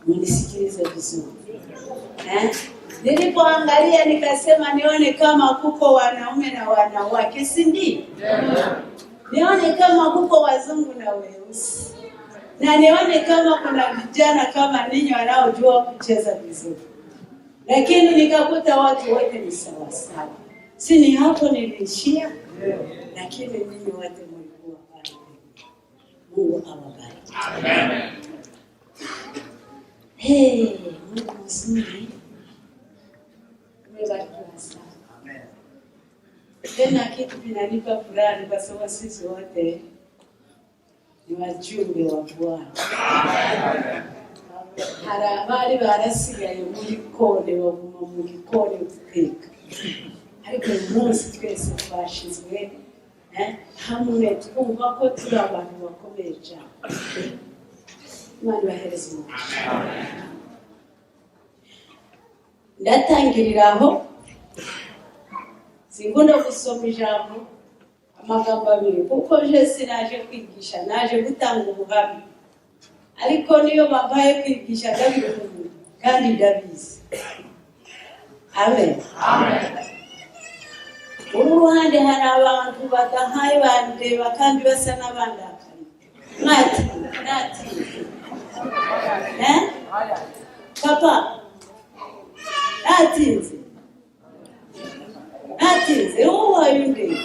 Mnisikilize vizuri. Nilipoangalia nikasema nione kama kuko wanaume na wanawake, si ndio? Nione kama kuko wazungu na weusi. Na nione kama kuna vijana kama ninyi wanaojua kucheza vizuri. Lakini nikakuta watu wote ni sawa sawa. Si ni hapo niliishia? Lakini ninyi wote mlikuwa pale. Mungu awabariki. Amen. Mungu mzuri. Umebarikiwa sana. Amen. Tena kitu kinanipa furaha kwa sababu sisi wote ni wajumbe wa Bwana. Harabari barasigaye muri kone baguma mu gikoni guteka. Ariko umunsi twese twashizwe hamwe twumva ko turi abantu bakomeye cyane. Imana ibahereze umugisha. Ndatangiriraho singunda gusoma ijambo amagambo abiri kuko je sinaje kwigisha, naje gutanga ubuhamya. Ariko niyo babaye kwigisha gabiruhu kandi ndabizi. Amen. Amen. Uruhande hari abantu badahaye bandeba kandi basa n'abandakari. Nati. Papa. Nati. Uwa yundi.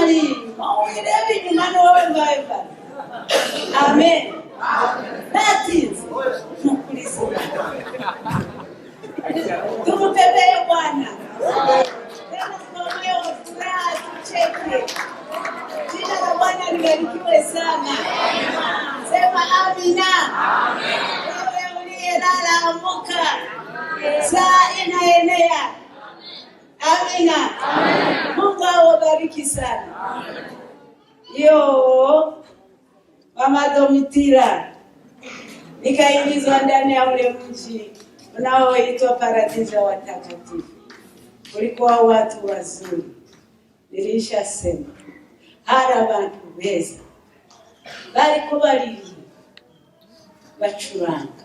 Ali. Maumirevi nyumano wawe mbaiba. Amen. Nati. Nukulisi. Tumupepeye Bwana. Tena tunaomba furaha tucheke. Jina la Bwana libarikiwe sana. Sema amina. Wewe uliyelala amka. Saa inaenea. Amina. Mungu awabariki sana. Yo Mama Domitila nikaingizwa ndani ya ule mji unaoitwa Paradiso ya Watakatifu. Ulikuwa watu wazuri. Nilishasema hari abantu beza bariko baririmbira bacuranga,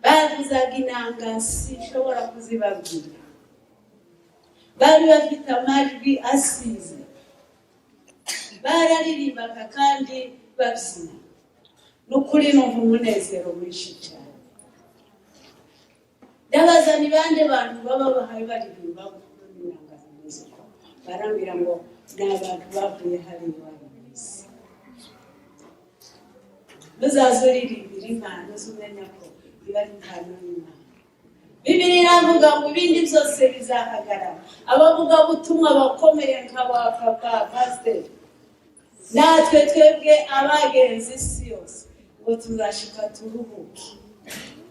bavuzaga inanga sinshobora kuzibabwira, bari bafite amajwi asize, bararirimbaga kandi babyina. Nukuri numva umunezero mwinshi cyane. Ndabaza ni bande bantu baba bahaye baririmba inanga zimeze ko barambira ngo n'abantu bavuye hari iwabisi. Muzazuririmbira impano z'umenya ko iba ari impano y'Imana. Bibiliya iravuga ngo ibindi byose bizahagarara. Abavuga butumwa bakomeye nk'aba papa pastor natwe twebwe abagenzi isi yose ngo tuzashika turuhuke.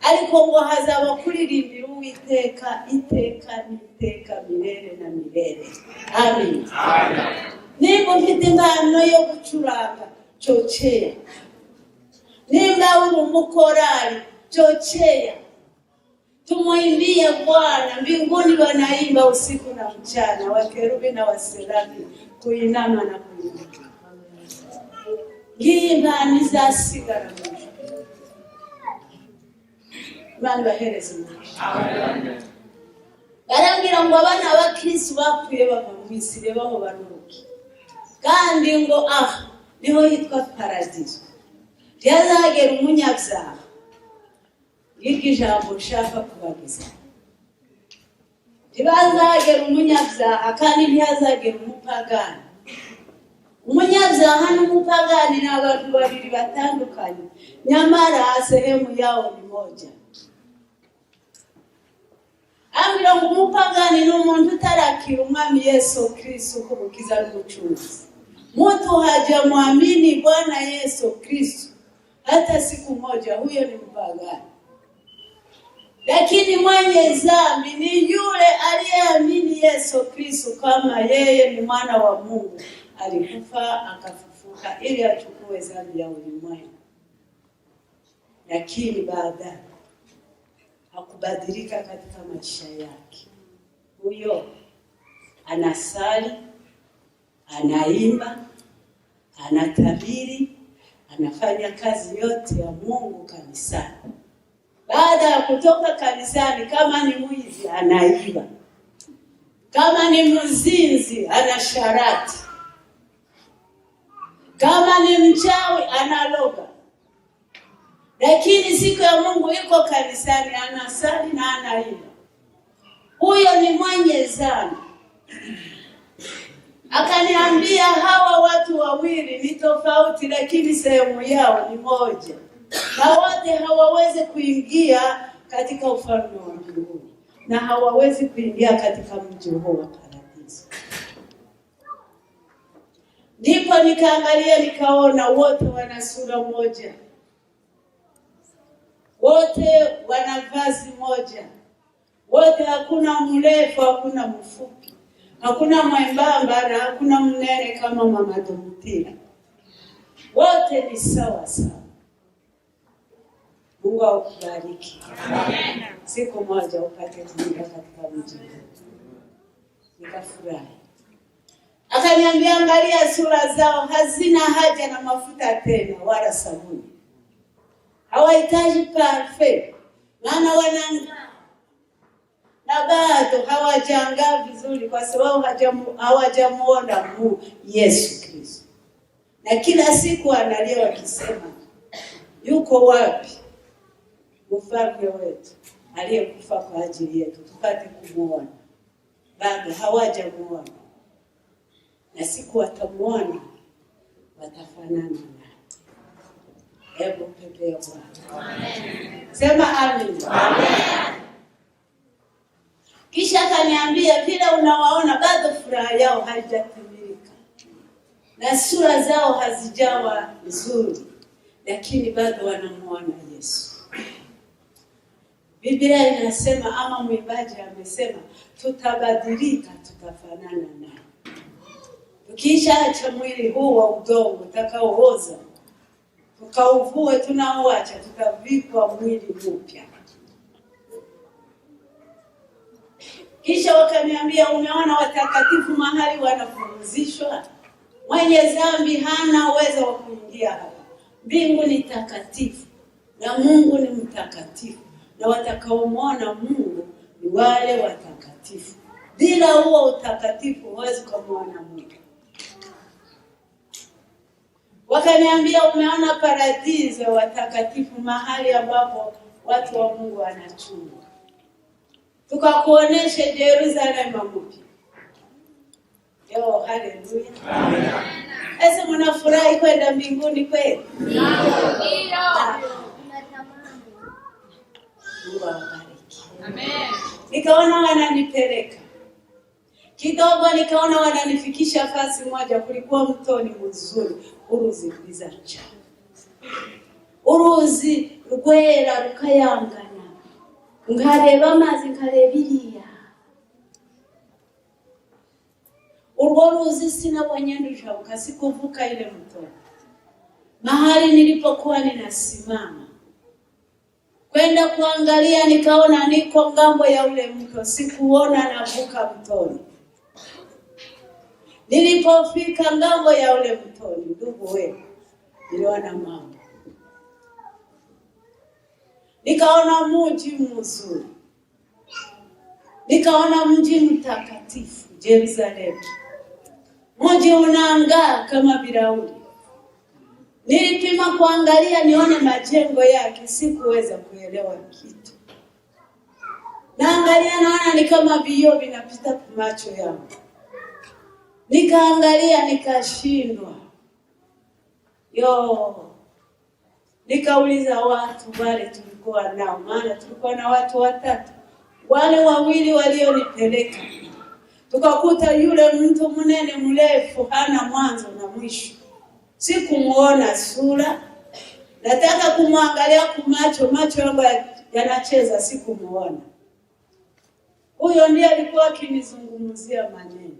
Ariko ngo hazaba kuririmbira Uwiteka iteka n'iteka milele na milele. Amen. Nimba ufite impano yo gucuranga chochea. Nimba uri umukorari chochea. Tumuimbie Bwana, mbinguni wanaimba usiku na mchana, wakerubi na waserafi kuinama na kuimba. Ngimba nizasigara mwisho. Imana ibahereze umugisha. Amen. Barambwira ngo abana b'Akristo bapfuye bava mu Misiri baho baruhuke. Kandi ngo niho yitwa Paradiso. Ryazagera umunyabyaha. Iki jambo ushaka kubagiza. Ntibazagera umunyabyaha kandi ntihazagera umupagani. Umunyabyaha n'umupagani ni abantu babiri batandukanye. Nyamara sehemu yao ni moja. Ambira ngo umupagani ni umuntu utarakira umwami Yesu Kristo kumukiza n'umucunguzi. Mtu hajamwamini Bwana Yesu Kristo hata siku moja, huyo ni mpagani. Lakini mwenye dhambi ni yule aliyeamini Yesu Kristo kama yeye ni mwana wa Mungu, alikufa akafufuka ili achukue dhambi ya ulimwengu. Lakini baadaye hakubadilika katika maisha yake. Huyo anasali, anaimba, anatabiri, anafanya kazi yote ya Mungu kanisani. Baada ya kutoka kanisani, kama ni mwizi anaiba, kama ni mzinzi anasharati, kama ni mchawi analoga. Lakini siku ya Mungu yuko kanisani, anasali na anaimba. Huyo ni mwenye dhambi. Akaniambia hawa watu wawili ni tofauti, lakini sehemu yao ni moja, na wote hawawezi kuingia katika ufalme wa mbinguni, na hawawezi kuingia katika mji huu wa paradiso. Ndipo nikaangalia nikaona wote wana sura moja, wote wana vazi moja, wote hakuna mrefu, hakuna mfupi, hakuna mwembamba na hakuna mnene kama Mama Domitila. Wote ni sawa sawa. Mungu akubariki. Amen. Siku moja upate kuingia katika mji. Nikafurahi. Akaniambia angalia sura zao hazina haja na mafuta tena wala sabuni. Hawahitaji parfait. Maana wanang'aa. Na bado hawajangaa vizuri kwa sababu hawajamuona Yesu Kristo. Na kila siku analia wakisema, yuko wapi mfalme wetu aliyekufa kwa ajili yetu tupate kumuona? Bado hawajamuona. Na siku watamuona watafanana naye. Hebu pepea Bwana. Amen. Sema amen. Amen. Kisha akaniambia vile unawaona bado furaha yao haijatimilika. Na sura zao hazijawa nzuri, lakini bado wanamuona Yesu. Biblia inasema ama mwimbaji amesema tutabadilika tutafanana naye. Tukishaacha mwili huu wa udongo utakaooza, tukauvue tunaoacha, tutavikwa mwili mpya. Kisha wakaniambia umeona watakatifu mahali wanapumzishwa? Mwenye dhambi hana uwezo wa kuingia hapa. Mbingu ni takatifu na Mungu ni mtakatifu, na watakaomwona Mungu ni wale watakatifu. Bila huo utakatifu huwezi kumwona Mungu. Wakaniambia umeona paradiso watakatifu, mahali ambapo watu wa Mungu wanachunga. Tukakuonesha Yerusalemu mpya. Yo, haleluya. Amen. Ese mnafurahi kwenda mbinguni kweli? Ndio. Mungu awabariki. Amen. Nikaona wananipeleka. Kidogo nikaona wananifikisha fasi moja, kulikuwa mtoni mzuri, uruzi rwizacha. Uruzi rwera rukayangana. Nkareba amazi nkareba iriya. Urwo ruzi sinabonye ndushabuka sikuvuka ile mtoni. Mahali nilipokuwa ninasimama kwenda kuangalia, nikaona niko ngambo ya ule mto, sikuona navuka mtoni. Nilipofika ngambo ya ule mtoni, ndugu wewe, niliona mambo. Nikaona mji mzuri. Nikaona mji mtakatifu, Yerusalemu. Mji unaangaa kama bilauri. Nilipima kuangalia nione majengo yake, sikuweza kuelewa kitu. Naangalia naona ni kama vioo vinapita kwa macho yangu. Nikaangalia nikashindwa. Nikauliza watu wale tulikuwa nao, maana tulikuwa na watu watatu. Wale wawili walionipeleka, tukakuta yule mtu mnene mrefu hana mwanzo na mwisho. Sikumuona sura. Nataka kumwangalia kumacho, macho yangu yanacheza, sikumuona. Huyo ndiye alikuwa akinizungumzia maneno.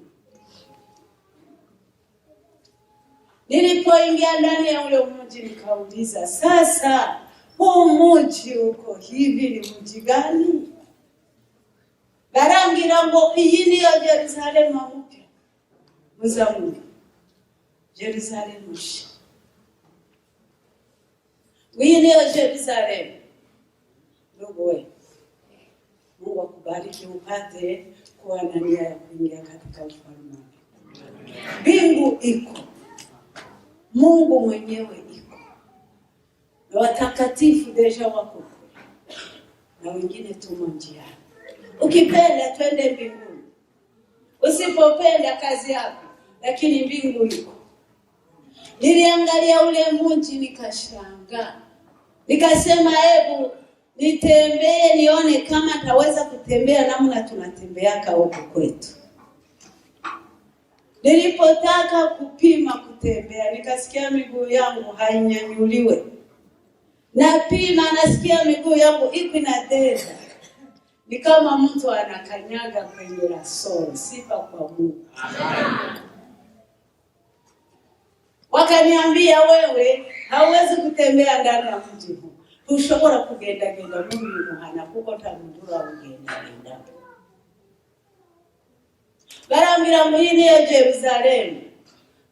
Nilipoingia ndani ya ule mji nikauliza, sasa huu mji uko hivi ni mji gani? Barangira ngo iyi niyo Yerusalemu mpya. Muzamuri. Yerusalemu mpya. Wini ya Jerusalem. Ndugu we, Mungu akubariki upate kuwa na nia ya kuingia katika ufalme. Mbingu iko, Mungu mwenyewe iko, na watakatifu deja wako, na wengine tumo njiani. Ukipenda twende mbinguni, usipopenda kazi yako, lakini mbingu iko. Niliangalia ule mji nikashangaa, nikasema hebu nitembee nione kama taweza kutembea namna tunatembeaka huko kwetu. Nilipotaka kupima kutembea, nikasikia miguu yangu hainyanyuliwe. Napima, nasikia miguu yangu iko inadeza. Ni kama mtu anakanyaga kwenye rasoro. Sifa kwa Mungu. Wakaniambia wewe hauwezi kutembea ndani ya mji huu. Ushobora kugenda muri muhana kuko tamudura ugenda. Barambira muhini ya Jerusalem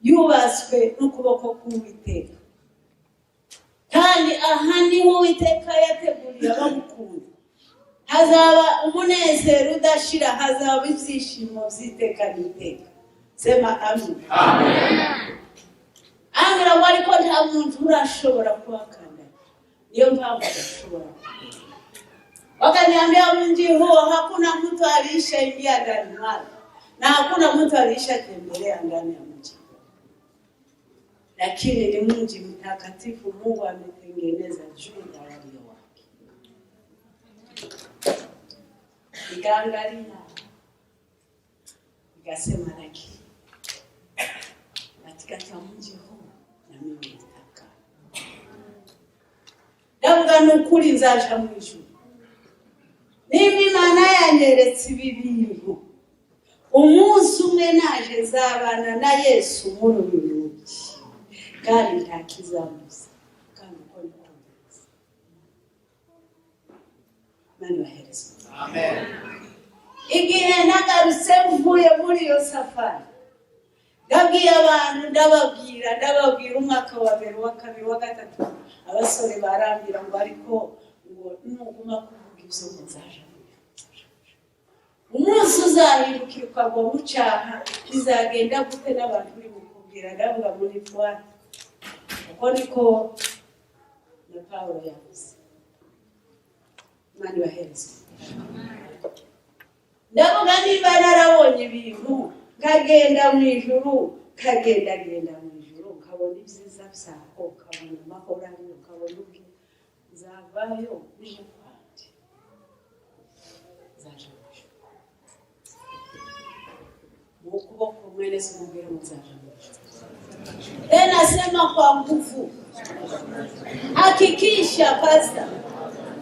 yubaswe n'ukuboko k'Uwiteka. Kandi ahandi Uwiteka yateguriye abamukunda. Hazaba umunezero udashira, hazaba ibyishimo by'iteka n'iteka. Sema amen. Amen. Angira wali ko nta muntu urashobora kuhakana. Niyo mpamvu ashobora. Wakaniambia mji huo hakuna mtu alishaingia ndani mwake. Na hakuna mtu alishatembelea ndani ya mji. Lakini ni mji mtakatifu Mungu ametengeneza juu ya walio wake. Nikaangalia. Nikasema lakini katika mji huu na mimi nitaka. Ndavuga n'ukuri nzaja mu ijuru. Niba Imana yanyeretse ibi bintu, umunsi umwe naje nzabana na Yesu muri uyu mujyi, kandi ntakizamuza kandi uko nikomeza. Mani bahereza. Amen. Igihe nagarutse mvuye muri iyo safari, ndabwiye abantu ndababwira umwaka wa mbere wa kabiri wa gatatu, abasore barambira ngo ariko ngo nuguma kuvuga ibyo nzaje. Umunsi uzahindukira ukagwa mu cyaha, bizagenda gute n'abantu uri mukubwira? Ndavuga muri fwa uko niko na Paulo yavuze. Mani bahereza. Ndavuga niba narabonye ibintu kagenda mu ijuru, kagenda mu ijuru, kabona ibyiza byako, kabona amahoro ariyo, kabona ubwe nzavayo nije kwandi. Zaje ukuboko mwene simubwira mzaja. Tena sema kwa nguvu. Hakikisha pasta.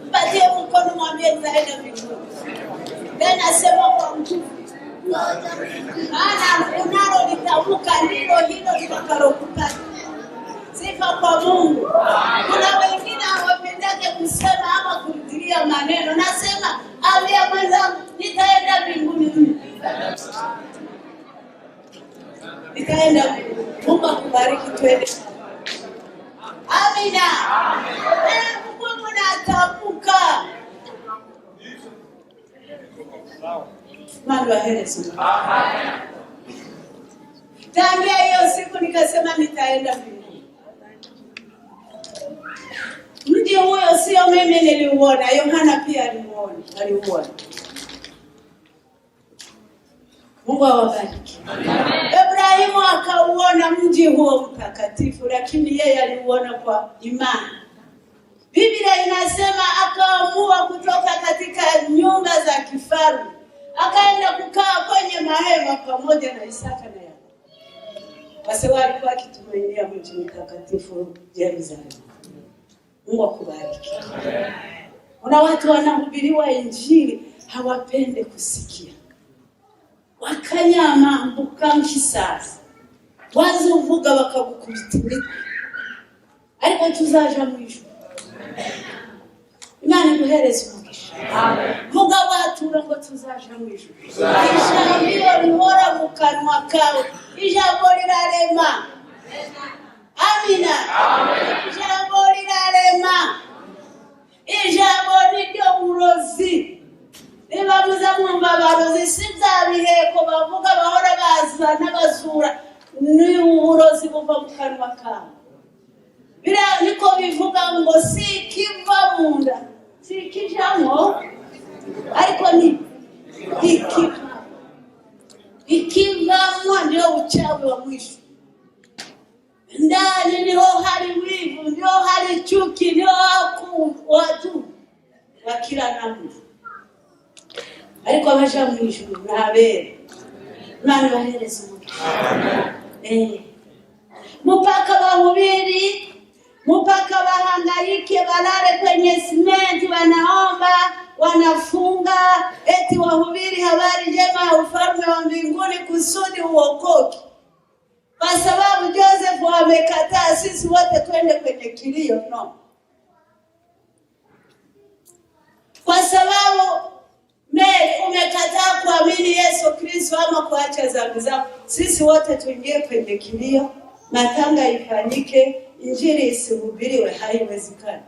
Mpatie mkono mwambie zaenda mbinguni. Tena sema kwa nguvu. Maana unalo litamuka ndilo hilo litakalokupata. Sifa kwa Mungu. Kuna wengine hawapendake kusema ama kurudilia maneno. Nasema ambia mwenzangu nitaenda mbinguni. Nitaenda. Mungu akubariki twende. Amina. Mungu anatamuka. Mungu ahereze. Tangia hiyo siku nikasema nitaenda mbinguni. Mji huyo sio mimi niliuona, Yohana pia aliuona. Mungu awabariki. Ibrahimu akauona mji huo mtakatifu, lakini yeye aliuona kwa imani. Biblia inasema akaamua kutoka katika nyumba za kifalme, akaenda kukaa kwenye mahema pamoja na Isaka na Yakobo. Wase walikuwa wakitumainia mji mtakatifu Yerusalemu. Mungu akubariki. Kuna watu wanahubiriwa injili hawapende kusikia. Wakanyama mbukankisasa. Wazuvuga bakagukubita. Ariko tuzaja mu ijuru. Imana iguhereze umugisha. Amen. Vuga watura ngo tuzaja mu ijuru. Ijambo rihora mu kanwa kawe. Ijambo rirarema. Amina. Ijambo linarema. Ijambo niryo burozi. Niba muza mwumva abarozi sibyabiheko bavuga bahora baza n'abazura ni uburozi buva mu kanwa kawe. Biriya niko bivuga ngo si kiva mu nda si kijamo ariko ni ikivamo ndio uchawi wa mwisho. Ndani ndio hali wivu, ndio hali chuki, ndio watu wa kila namna. Ariko abaja mu ijuru nabere Imana bahereza umugisha. Mpaka wahubiri, mpaka wahangaike, walale kwenye simenti, wanaomba, wanafunga, eti wahubiri habari njema ya ufalme wa mbinguni kusudi uokoke. Kwa sababu Joseph amekataa sisi wote twende kwenye kilio, no. Kwa sababu Mary umekataa kuamini Yesu Kristo ama kuacha dhambi zako, sisi wote tuingie kwenye kilio, matanga ifanyike, injili isihubiriwe, haiwezekani.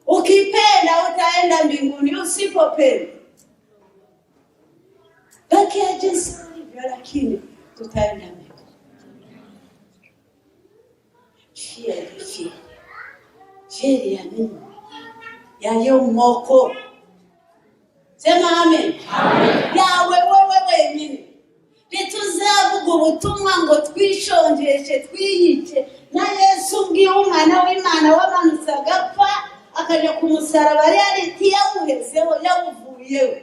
Ukipenda utaenda mbinguni, usipopenda baki jinsi ulivyo, lakini tutaenda mbinguni. Fieri ya nini? Yaliyo moko. Sema amen. Yawe wewe nyine. Nituzavuga ubutumwa ngo twishonjeshe twiyice na Yesu ngiye umwana w'Imana wamanutse agapfa akaja ku musaraba, reality yamuhezeho yamuvuyeho.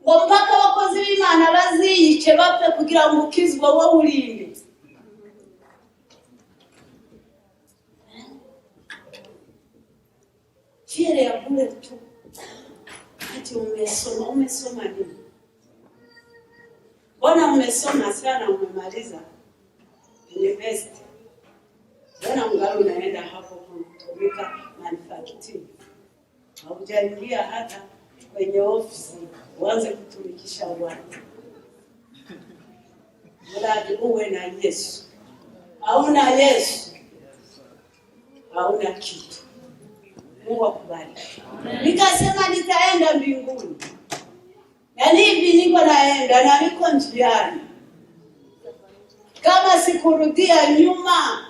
Ngo mpaka abakozi b'Imana baziyice bapfe kugira ngo ukizwe wowe urinde. Fiere ya bure tu. Ati umesoma nini? Mbona umesoma sana umemaliza university? Mbona ungali unaenda hapo kutumika manufacturing? Haujaingia hata kwenye ofisi uanze kutumikisha watu. Mradi uwe na Yesu. Hauna Yesu, hauna kitu. Mungu akubariki. Nikasema nitaenda mbinguni. Na hivi niko naenda na niko njiani. Kama sikurudia nyuma,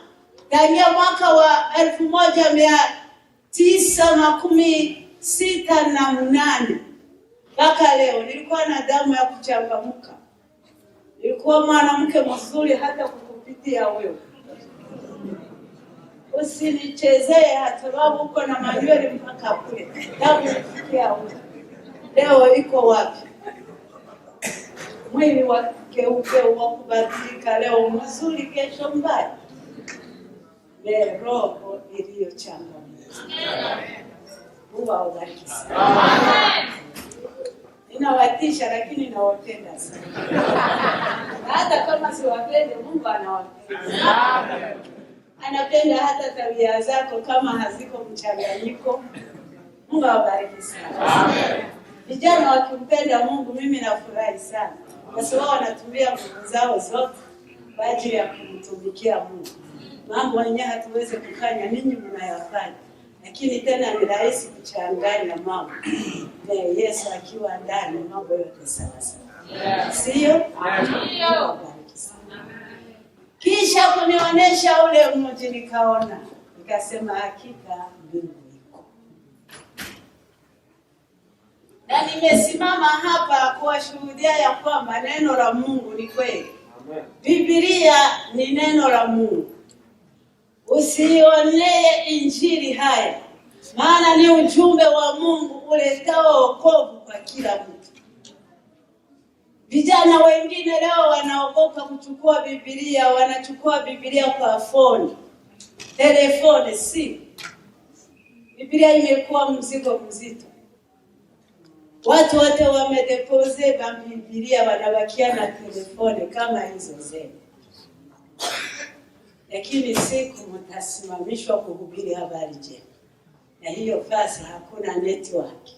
tangia mwaka wa 1968 mpaka leo nilikuwa na damu ya kuchangamka. Nilikuwa mwanamke mzuri hata kukupitia wewe. Usinichezee hata sababu uko na manywele mpaka kule. Damu ifikia wewe. Leo iko wapi? Mwili wa keupe wa kubadilika, leo mzuri kesho mbaya. Roho iliyochangamka. Mungu awabariki sana. Ninawatisha lakini nawapenda sana. Hata kama siwapende, Mungu anawapenda. Anapenda hata tabia zako kama haziko mchanganyiko. Mungu awabariki sana. Vijana wakimpenda Mungu, mimi nafurahi sana. Kwa sababu wanatumia nguvu zao zote kwa ajili ya kumtumikia Mungu. Mambo yenyewe hatuwezi kufanya, ninyi mnayafanya. Lakini tena ni rahisi kuchanganya mambo. Yesu akiwa ndani, mambo yote sawa sawa. Sio? Ndio. Kisha kunionyesha ule mji nikaona. Nikasema hakika mbingu iko. Na nimesimama hapa kuwashuhudia ya kwamba neno la Mungu ni kweli. Biblia ni neno la Mungu. Usionee injili haya, maana ni ujumbe wa Mungu uletao wokovu kwa kila mtu. Vijana wengine leo wanaogopa kuchukua Biblia, wanachukua Biblia kwa phone, telefone, simu. Biblia imekuwa mzigo mzito. Watu wote wamedepose Biblia, wanabakia na telefone kama hizo zenu. Lakini siku mtasimamishwa kuhubiri habari njema. Na hiyo fasi hakuna network.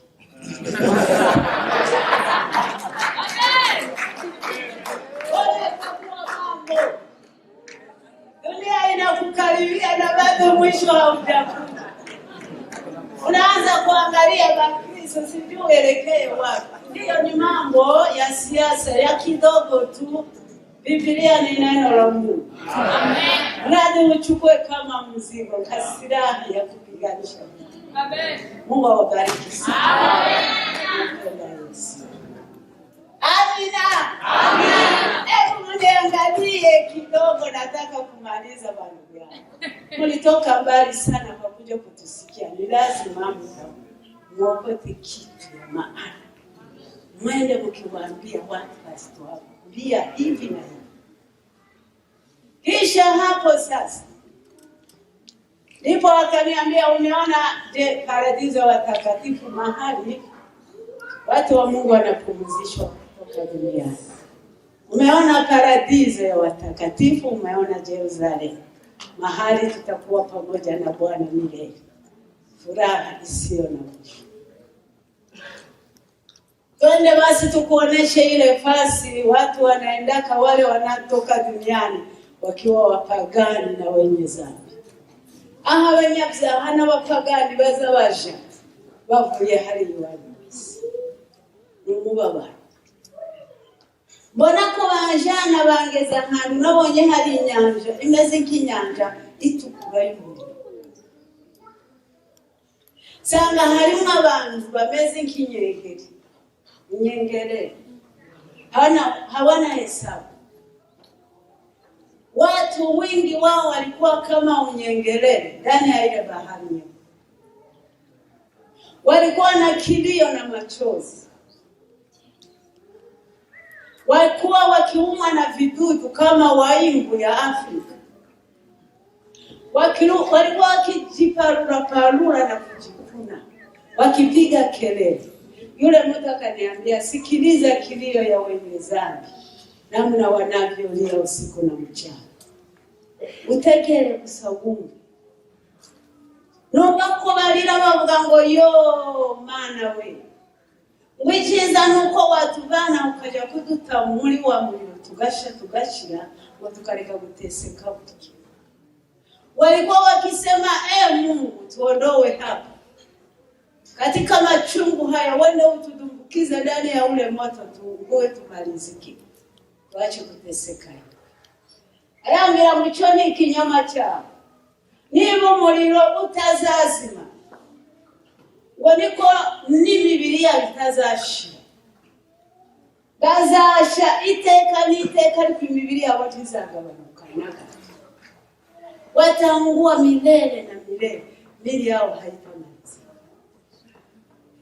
tuelekee wapi? Ndiyo, ni mambo ya siasa ya kidogo tu. Biblia ni neno la Mungu. Amen. Nani uchukue kama mzigo, kasiraha ya kupiganisha. Amen. Mungu awabariki sana. Amen. Amina. Amen. Hebu mniangalie kidogo, nataka kumaliza bandugu yangu. Mlitoka mbali sana kwa kuja kutusikia. Ni lazima mwokote kitu ya maana. Mwende mkiwaambia watu pastor wako, mbia hivi na hivi. Kisha hapo sasa ndipo akaniambia, umeona paradiso watakatifu, mahali watu wa Mungu wanapumzishwa kutoka duniani. Umeona paradiso ya watakatifu, umeona Yerusalemu, mahali tutakuwa pamoja na Bwana milele. Furaha isiyo na mwisho. Twende basi tukuoneshe ile fasi watu wanaendaka, wale wanatoka duniani wakiwa wapagani na wenye dhambi. Aha, wenye byaha n'abapagani baza baje bavuye hari iwanyu. Numubabara. Mbona ko bajana bangeza ahantu nabonye hari inyanja imeze nk'inyanja itukura y'umuriro. Sanga harimo abantu bameze nk'inyeregeri. Nyengere. Hawana hesabu. Watu wengi wao walikuwa kama unyengelele ndani ya ile bahari. Walikuwa na kilio na machozi. Walikuwa wakiumwa na vidudu kama waimbu ya Afrika. Walikuwa wakijiparura na kujikuna, wakipiga kelele. Yule mtu akaniambia, sikiliza kilio ya wenye dhambi, namna wanavyolia usiku na mchana. Utegere kusawunga. Nubako barira bavuga ngo yo mana we. Wichiza nuko watuvana ukaja kuduta muri wa muriro tugashira ngo tukareka guteseka buki. Walikuwa wakisema Mungu tuondoe hapa. Katika machungu haya wende utudumbukiza ndani ya ule moto tuungue tumaliziki. Tuache kuteseka. Ayambira muchoni ikinyama chao. Niba umuriro utazazima. Waniko n'imibiriya bitazashira. Bazasha iteka n'iteka ariko imibiri yabo ntizagabanuka naka. Watangua milele na milele. Mili yao haitamaliza.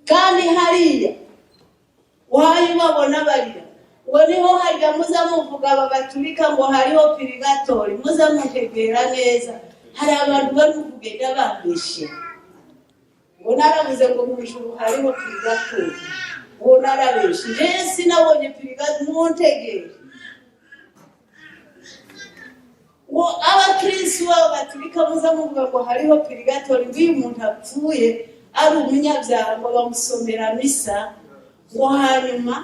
Kandi hariya wayi babona barira. Woniho hajya muza muvuga babaturika ngo hariho purigatori, muza mutegera neza. Hari abantu bari kugenda bambishe. Ngo naravuze ngo mu ijuru hariho purigatori. Ngo narabeshe. Jesi nabonye purigatori muntegere. Ngo abakristo babaturika muza muvuga ngo hariho purigatori, ngo umuntu apfuye ari umunyabyaha ngo bamusomera misa, ngo hanyuma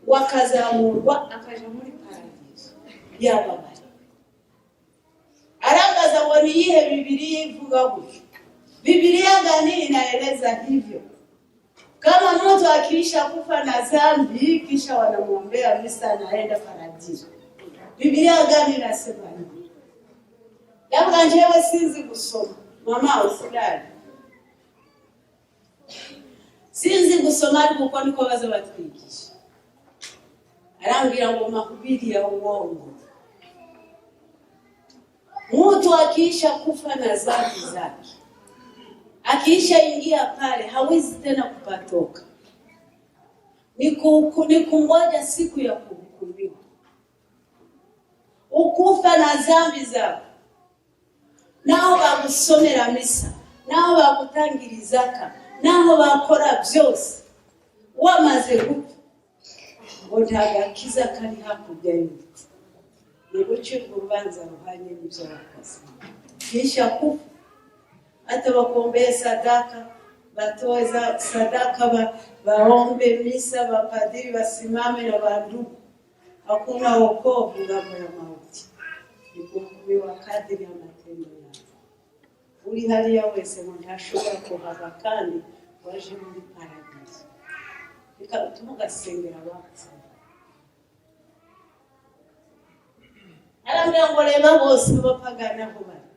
wakazamurwa akaja muri paradiso y'ababari. Arambaza ngo ni iyihe Biblia ivuga gutyo? Biblia gani inaeleza hivyo? Kama mtu akiisha kufa na dhambi kisha wanamwombea misa anaenda paradiso. Biblia gani inasema hivyo? Labda njewe sinzi kusoma. Mama usilali. Sinzi gusoma kuko niko baza batwigisha. Arambira ngo mahubiri ya uongo. Mtu akiisha kufa na dhambi zake, akiisha ingia pale hawezi tena kupatoka. Ni kungoja siku ya kuhukumiwa. Ukufa na dhambi zako, nao bagusomera misa, nao bagutangirizaka, nao bakora byose, wamaze gupfa ngo ntagakiza kari hakurya y'urupfu. Ni gucirwa urubanza ruhanye n'ibyo wakoze. Kisha kufa atabakombea sadaka, batoza sadaka, baombe misa, bapadiri wasimame na bandugu. Hakuna wokovu ngambo ya mauti. Ni kuhukumiwa kadiri ya matendo yao. Uri hariya wese ngo ntashobora kuhava kandi waje muri paradiso. bigatuma ugasengera abapfuye. Arambwira ngo reba bose bapagana aho bari,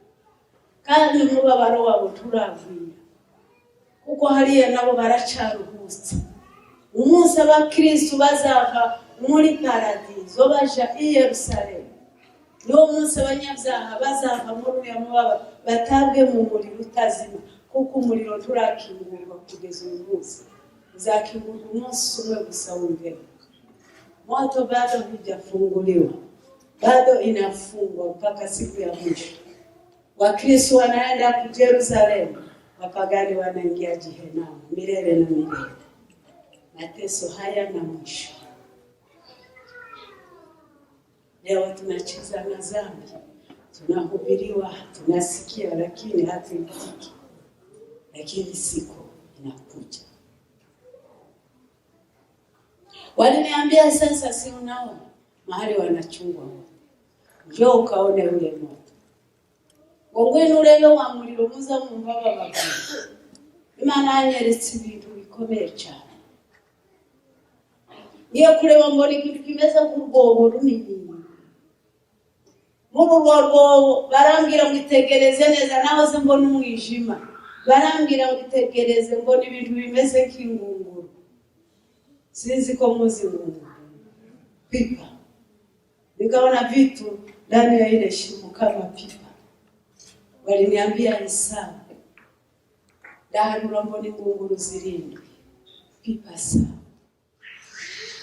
kandi umubabaro wabo turagwira, kuko hariya nabo baracaruhutse. Umunsi abakristo bazava muri paradizo baja i Yerusalemu, niwo munsi abanyabyaha bazava muri uyu mubabaro batabwe mu muriro utazima, kuko umuriro turakingurwa kugeza uyu munsi. Uzakingurwa umunsi umwe gusa w'imvera. Moto bado haijafunguliwa, bado inafungwa mpaka siku ya mwisho. Wakristo wanaenda ku Yerusalemu, wapagani wanaingia Jehanamu milele na milele. Mateso haya na mwisho. Leo tunacheza na dhambi, tunahubiriwa, tunasikia, lakini hatuitiki. Lakini siku inakuja. Waliniambia sasa, si unaona mahali wanachungwa moto, njoo ukaone ule moto. Ngongwe nurebe wa muriro muza mumva babagana. Imana yanyeretse ibintu bikomeye cyane. Ngiye kureba mbona ikintu kimeze nk'urwobo runini. Muri urwo rwobo barambwira ngo itegereze neza, naho se mbona umwijima. Barambwira ngo itegereze mbona ibintu bimeze nk'ingunguru. Sinzi ko muzi ngunguru. Pipa. Nikaona vitu ndani ya ile shimo kama pipa. Waliniambia hesabu. Dahanura mbona ingunguru zirindwi. Pipa sawa.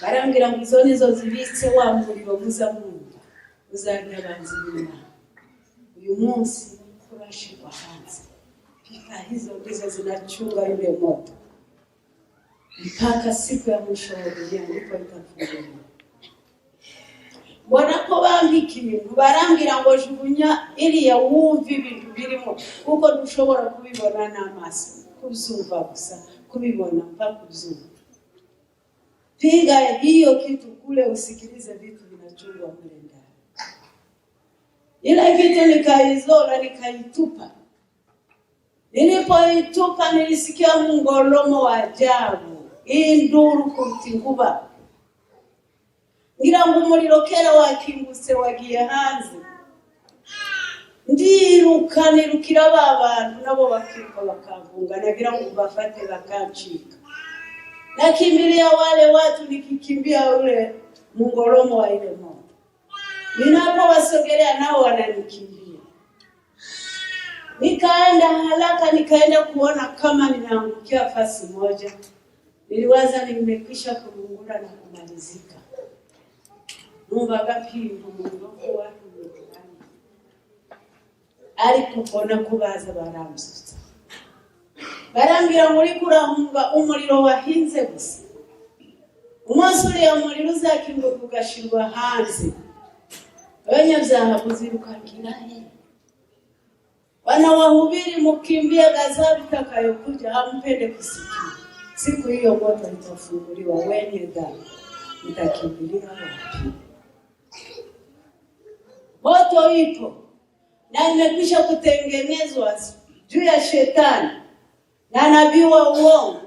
Barambwira ngo izo nizo zibitse wa muriro muza mwumva, uzajya banzibina. Uyu munsi kurashirwa hanze. Pipa hizo ndizo zinachunga yule moto mpaka siku ya mwisho wa dunia ndipo itafunguliwa. Mbona ko bambika ibintu, barambwira ngo jugunya iriya wumva ibintu birimo, kuko dushobora kubibona n'amaso, kubyumva gusa, kubibona mpaka kubyumva. Piga hiyo kitu kule, usikilize vitu vinachungwa mle ndani. Ile kitu nikaizola, nikaitupa. Nilipoitupa nilisikia mngolomo wa ajabu, induru kutinguba. Ngira ngo umuriro kera wakimbutse wagiye hanze. Ndiruka nirukira abantu nabo bakiruka bakavunga, nagira ngo bafate bakancika. Nakimbilia wale watu, nikikimbia ule mngolomo wa ile moto. Ninapowasogelea nao wananikimbia. Nikaenda haraka, nikaenda kuona kama ninaangukia fasi moja. Niliwaza nimekwisha kurungura na kumalizika. Numva gapingu mungu watu mwana. Alipopona kubaza baramsusa. Barambwira muri kurahunga umuriro wahinze gusa. Umunsi uriya muriro uzakingurwa ugashirwa hanze. Abanyabyaha muzirukangira he? Wanawahubiri mukimbia ghadhabu itakayokuja, hampende kusikia. Siku hiyo moto itafunguliwa, wenye dhambi mtakimbilia wapi? Moto ipo na imekwisha kutengenezwa juu ya shetani na nabii wa uongo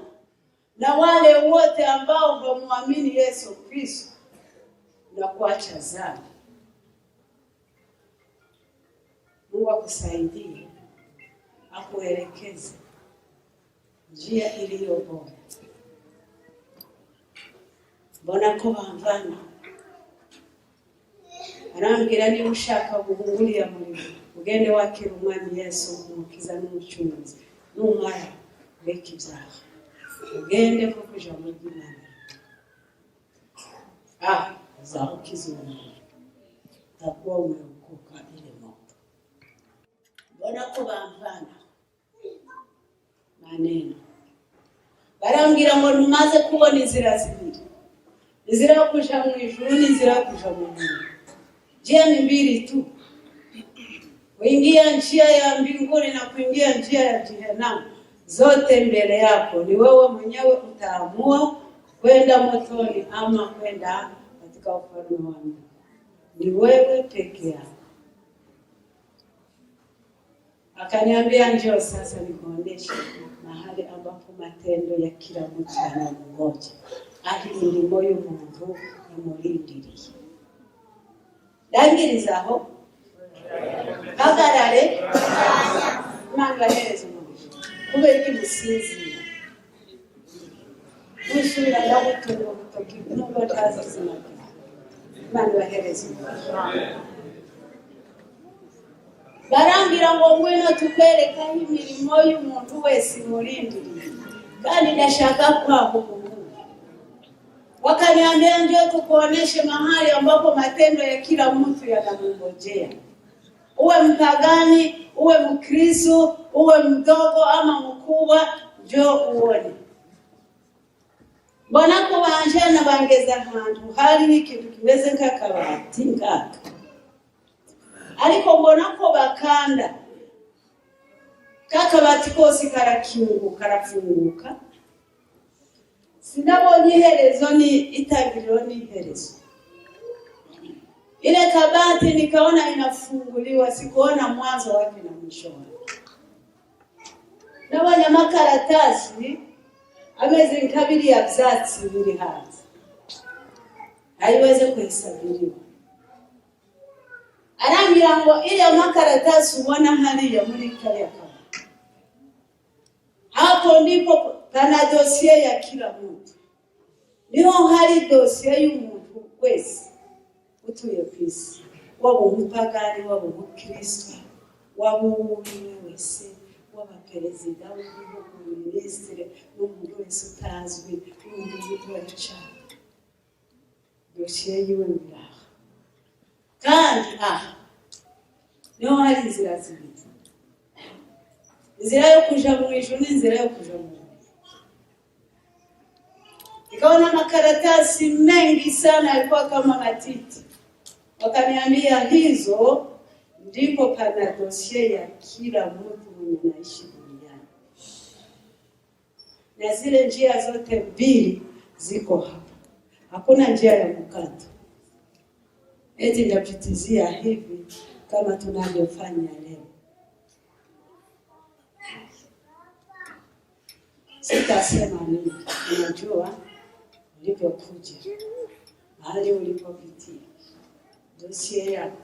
na wale wote ambao hawamwamini Yesu Kristo na kuacha dhambi. Mungu akusaidie, akuelekeze njia iliyo bora. Mbona ko bamvana? Arambwira niba ushaka guhungulia muriro, ugende wakira umwami Yesu umukiza n'umucunguzi. Numara ureka ibyaha, ugende ko kuja mu Imana. Uzahukiza umuriro, utakuwa umeokoka ile moto. Mbona ko bamvana? Maneno. Barambwira ngo numaze kubona inzira zibiri. Inzira yo kuja mu ijuru n'inzira yo kuja mu muriro. Njia ni mbili tu. Kuingia njia ya mbinguni na kuingia njia ya Jehanamu, zote mbele yako. Ni wewe mwenyewe utaamua kwenda motoni ama kwenda katika ufalme wa Mungu. Ni wewe peke yako. Akaniambia njoo sasa nikuoneshe mahali ambapo matendo ya kila mtu yanangoja. aho imirimo y'umuntu imurindiriye. Ndangirizaho hagarare Imana ihereze umugisha kubera ko imusinzira wishurira ndagutunga ubutoki nubwo ntazi izina ryawe. Imana ihereze umugisha. Barambwira ngo ngwino tukwereka aho imirimo y'umuntu wese imurindiriye kandi ndashaka kwaho wakaniambia ndio tukuoneshe mahali ambapo matendo ya kila mtu yanamngojea. Uwe mpagani, uwe Mkristo, uwe mdogo ama mkubwa, njoo uone. Bonako banjana bangeza ahantu hari ikintu kimeze nk'akabati ngaka. Ariko mbonako bakanda kakabati kose karafunguka. Sinabonye iherezo ni itangiriro ni iherezo. Ile kabati nikaona inafunguliwa, sikuona mwanzo wake na mwisho wake. Nabonye makaratasi ameze nkabiri ya byatsi biri hanze. Haiweze kuhesabiriwa. Arambira ngo ile makaratasi ubona hariya muri kariya kabati. Hapo ndipo pana dossier ya kila mtu. Niho hari dossier y'umuntu wese utuye kwisi. Waba umupagani, waba umukristo, waba uwundi wese, waba perezida, waba minisitiri, n'umuntu wese utazwi, n'umuntu wese dossier yiwe ngaha. Kandi niho hari inzira zibiri. Inzira yo kuja mu ijuru n'inzira yo kuja mu nikaona makaratasi mengi sana yalikuwa kama matiti. Wakaniambia hizo ndipo pana dossier ya kila mtu mwenye anaishi duniani. Na zile njia zote mbili ziko hapa. Hakuna njia ya mkato. Eti ndapitizia hivi kama tunavyofanya leo. Sitasema nini. Unajua ulipokuja, mahali ulipopitia, dossier yako.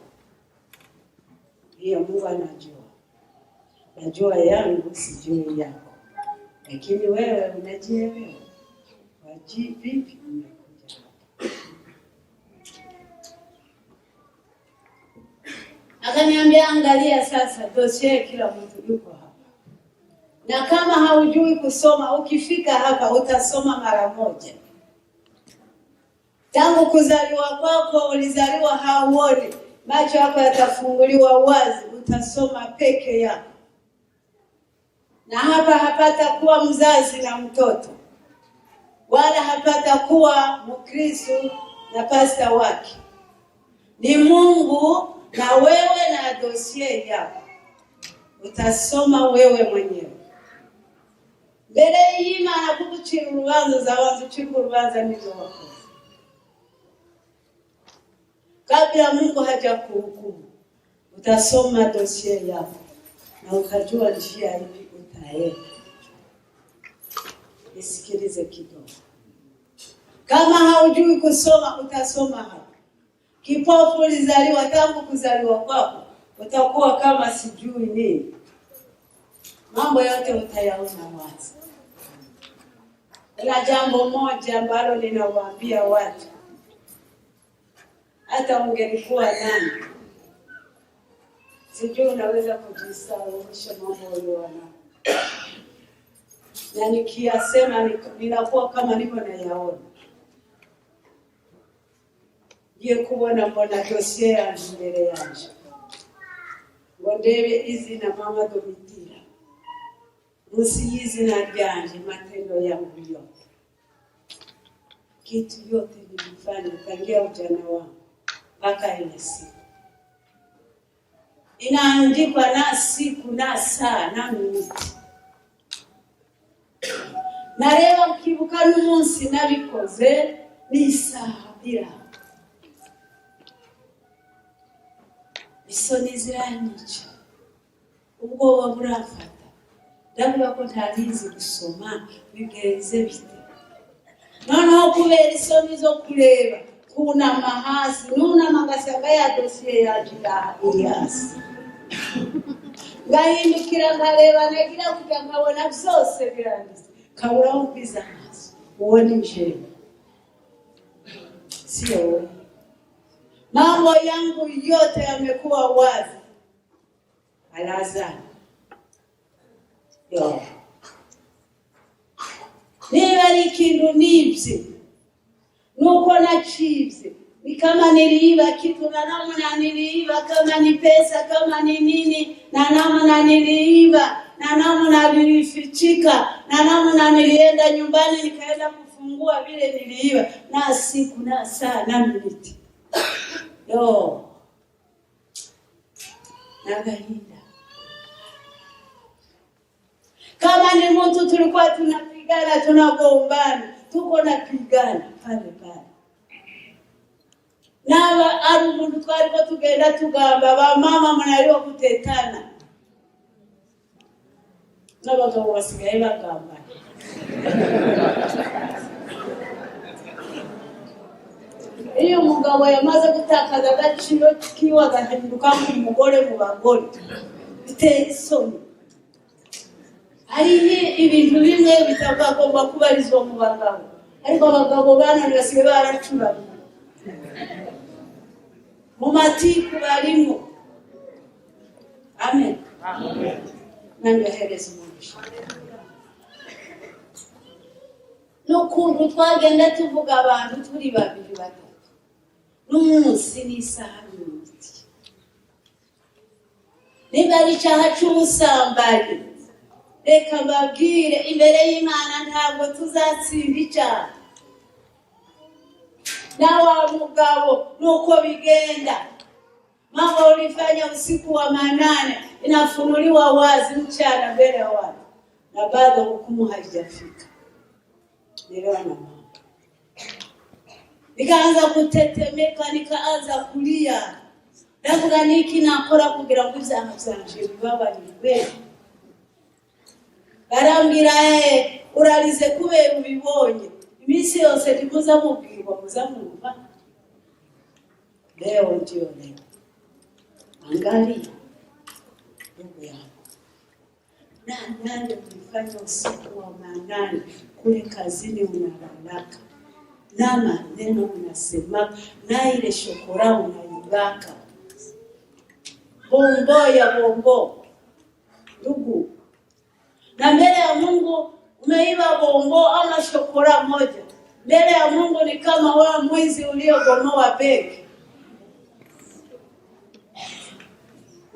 Hiyo Mungu anajua. Najua yangu, sijui yako. Lakini wewe unajielewa. Vipi umekuja hapa? Akaniambia angalia sasa dossier kila mtu yuko hapa. Na kama haujui kusoma, ukifika hapa utasoma mara moja. Tangu kuzaliwa kwako ulizaliwa hauoni, macho yako yatafunguliwa wazi, utasoma peke yako. Na hapa hapata kuwa mzazi na mtoto, wala hapata kuwa Mkristo na pasta wake. Ni Mungu na wewe na dossier yako. Utasoma wewe mwenyewe. Mbere y'Imana kugucira urubanza zabanza ucira urubanza nizo wakoze. Kabla Mungu haja kuhukumu, utasoma dossier yako na ukajua njia ipi utaenda. Nisikilize kidogo. Kama haujui kusoma, utasoma hapa. Kipofu ulizaliwa, tangu kuzaliwa kwako utakuwa kama sijui nini. Mambo yote utayaona wazi. Ila jambo moja ambalo ninawaambia watu, hata ungelikuwa nani, sijui unaweza kujisawisha mambo uliona. Na nikiyasema ninakuwa kama niko nayaona. Je, kubona mbona dossier yangu mbele yangu. Ngondebe izina mama Domitila. Musi izina ryanje matendo yangu yote. Kitu yote nilifanya tangia ujana wangu mpaka ile siku. Inaandikwa na siku na saa na minuti. Na leo ukibuka n'umunsi nabikoze n'isaha ira. Isoni ziranyica. Ubwoba burafata. Ndavuga ko ntarizi gusoma bigenze bite. noneho kubera isoni zo kureba kunama hasi nunama agasaga ya dosiye yagira hasi ngahindukira nkareba nagira kujya nkabona byose birangiza kabura umpiza hasi uwo ni njyewe sio mambo yangu yote yamekuwa wazi alazani yo niba ari ikintu nibye nuko nachibye ni kama niliiba kitu na namna niliiba, kama ni pesa, kama ni nini na namna niliiba, na namna nilifichika, na namna nilienda nyumbani nikaenda kufungua vile niliiba, na siku na saa na minute yo nagahinda. Kama ni mtu tulikuwa tunapigana tunagombana, tuko napigana pale pale. Naba ari umuntu twariko tugenda tugamba ba mama mnaliwa kutetana. N'abagabo basigaye bagamba. Iyo umugabo yamaze gutakaza agaciro kiwe agahinduka nk'umugore mu bagore, biteye isoni. Hari ibintu bimwe bitagomba kubarizwa mu bagabo, ariko abagabo bana basigaye baracurana mu matiku barimo. Amen. Amen. Nanga hereza umugisha. N'ukuntu twagenda tuvuga abantu turi babiri batatu n'umunsi n'isaha n'umunsi. Niba ari icyaha cy'ubusambanyi, reka mbabwire imbere y'Imana ntabwo tuzatsinda icyaha. Na wa mugabo nuko bigenda. Mambo ulifanya usiku wa manane inafunuliwa wazi mchana mbele ya watu, na bado hukumu haijafika. Nilewa na mama. Nikaanza kutetemeka, nikaanza kulia. Ndavuga niki nakora kugira ngo ibyaha byanje bibabarirwe. Barambwira urarize kubera ubibonye. Misi yose ndimuza mubwirwa muzamumva. Leo ndio leo. Angalia ndugu yangu, nani ulifanya usiku wa manane kule kazini unalalaka, na maneno unasema, na ile shokora unaibaka, bombo ya bombo ndugu, na mbele ya Mungu umeiba bombo ama shokora moja, mbele ya Mungu ni kama wewe mwizi uliogomoa begi.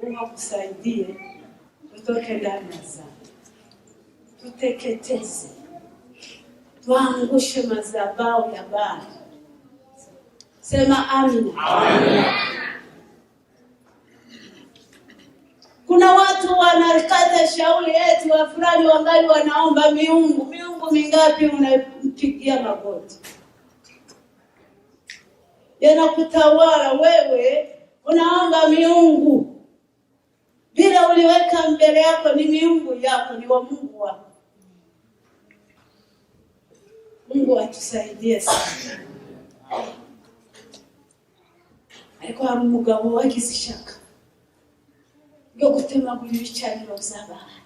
Mungu akusaidie tutoke ndani ya dhambi, tuteketeze, tuangushe madhabahu ya Baba. Sema amina. Amina. Kuna watu wanakata shauri eti wa fulani wangali wanaomba miungu. Miungu mingapi unampigia magoti? Yanakutawala wewe, unaomba miungu. Bila uliweka mbele yako ni miungu yako, ni wa Mungu wako. Mungu atusaidie sana. Ariko hari umugabo wagize ishaka yo gutemagura ibicaniro by'abantu.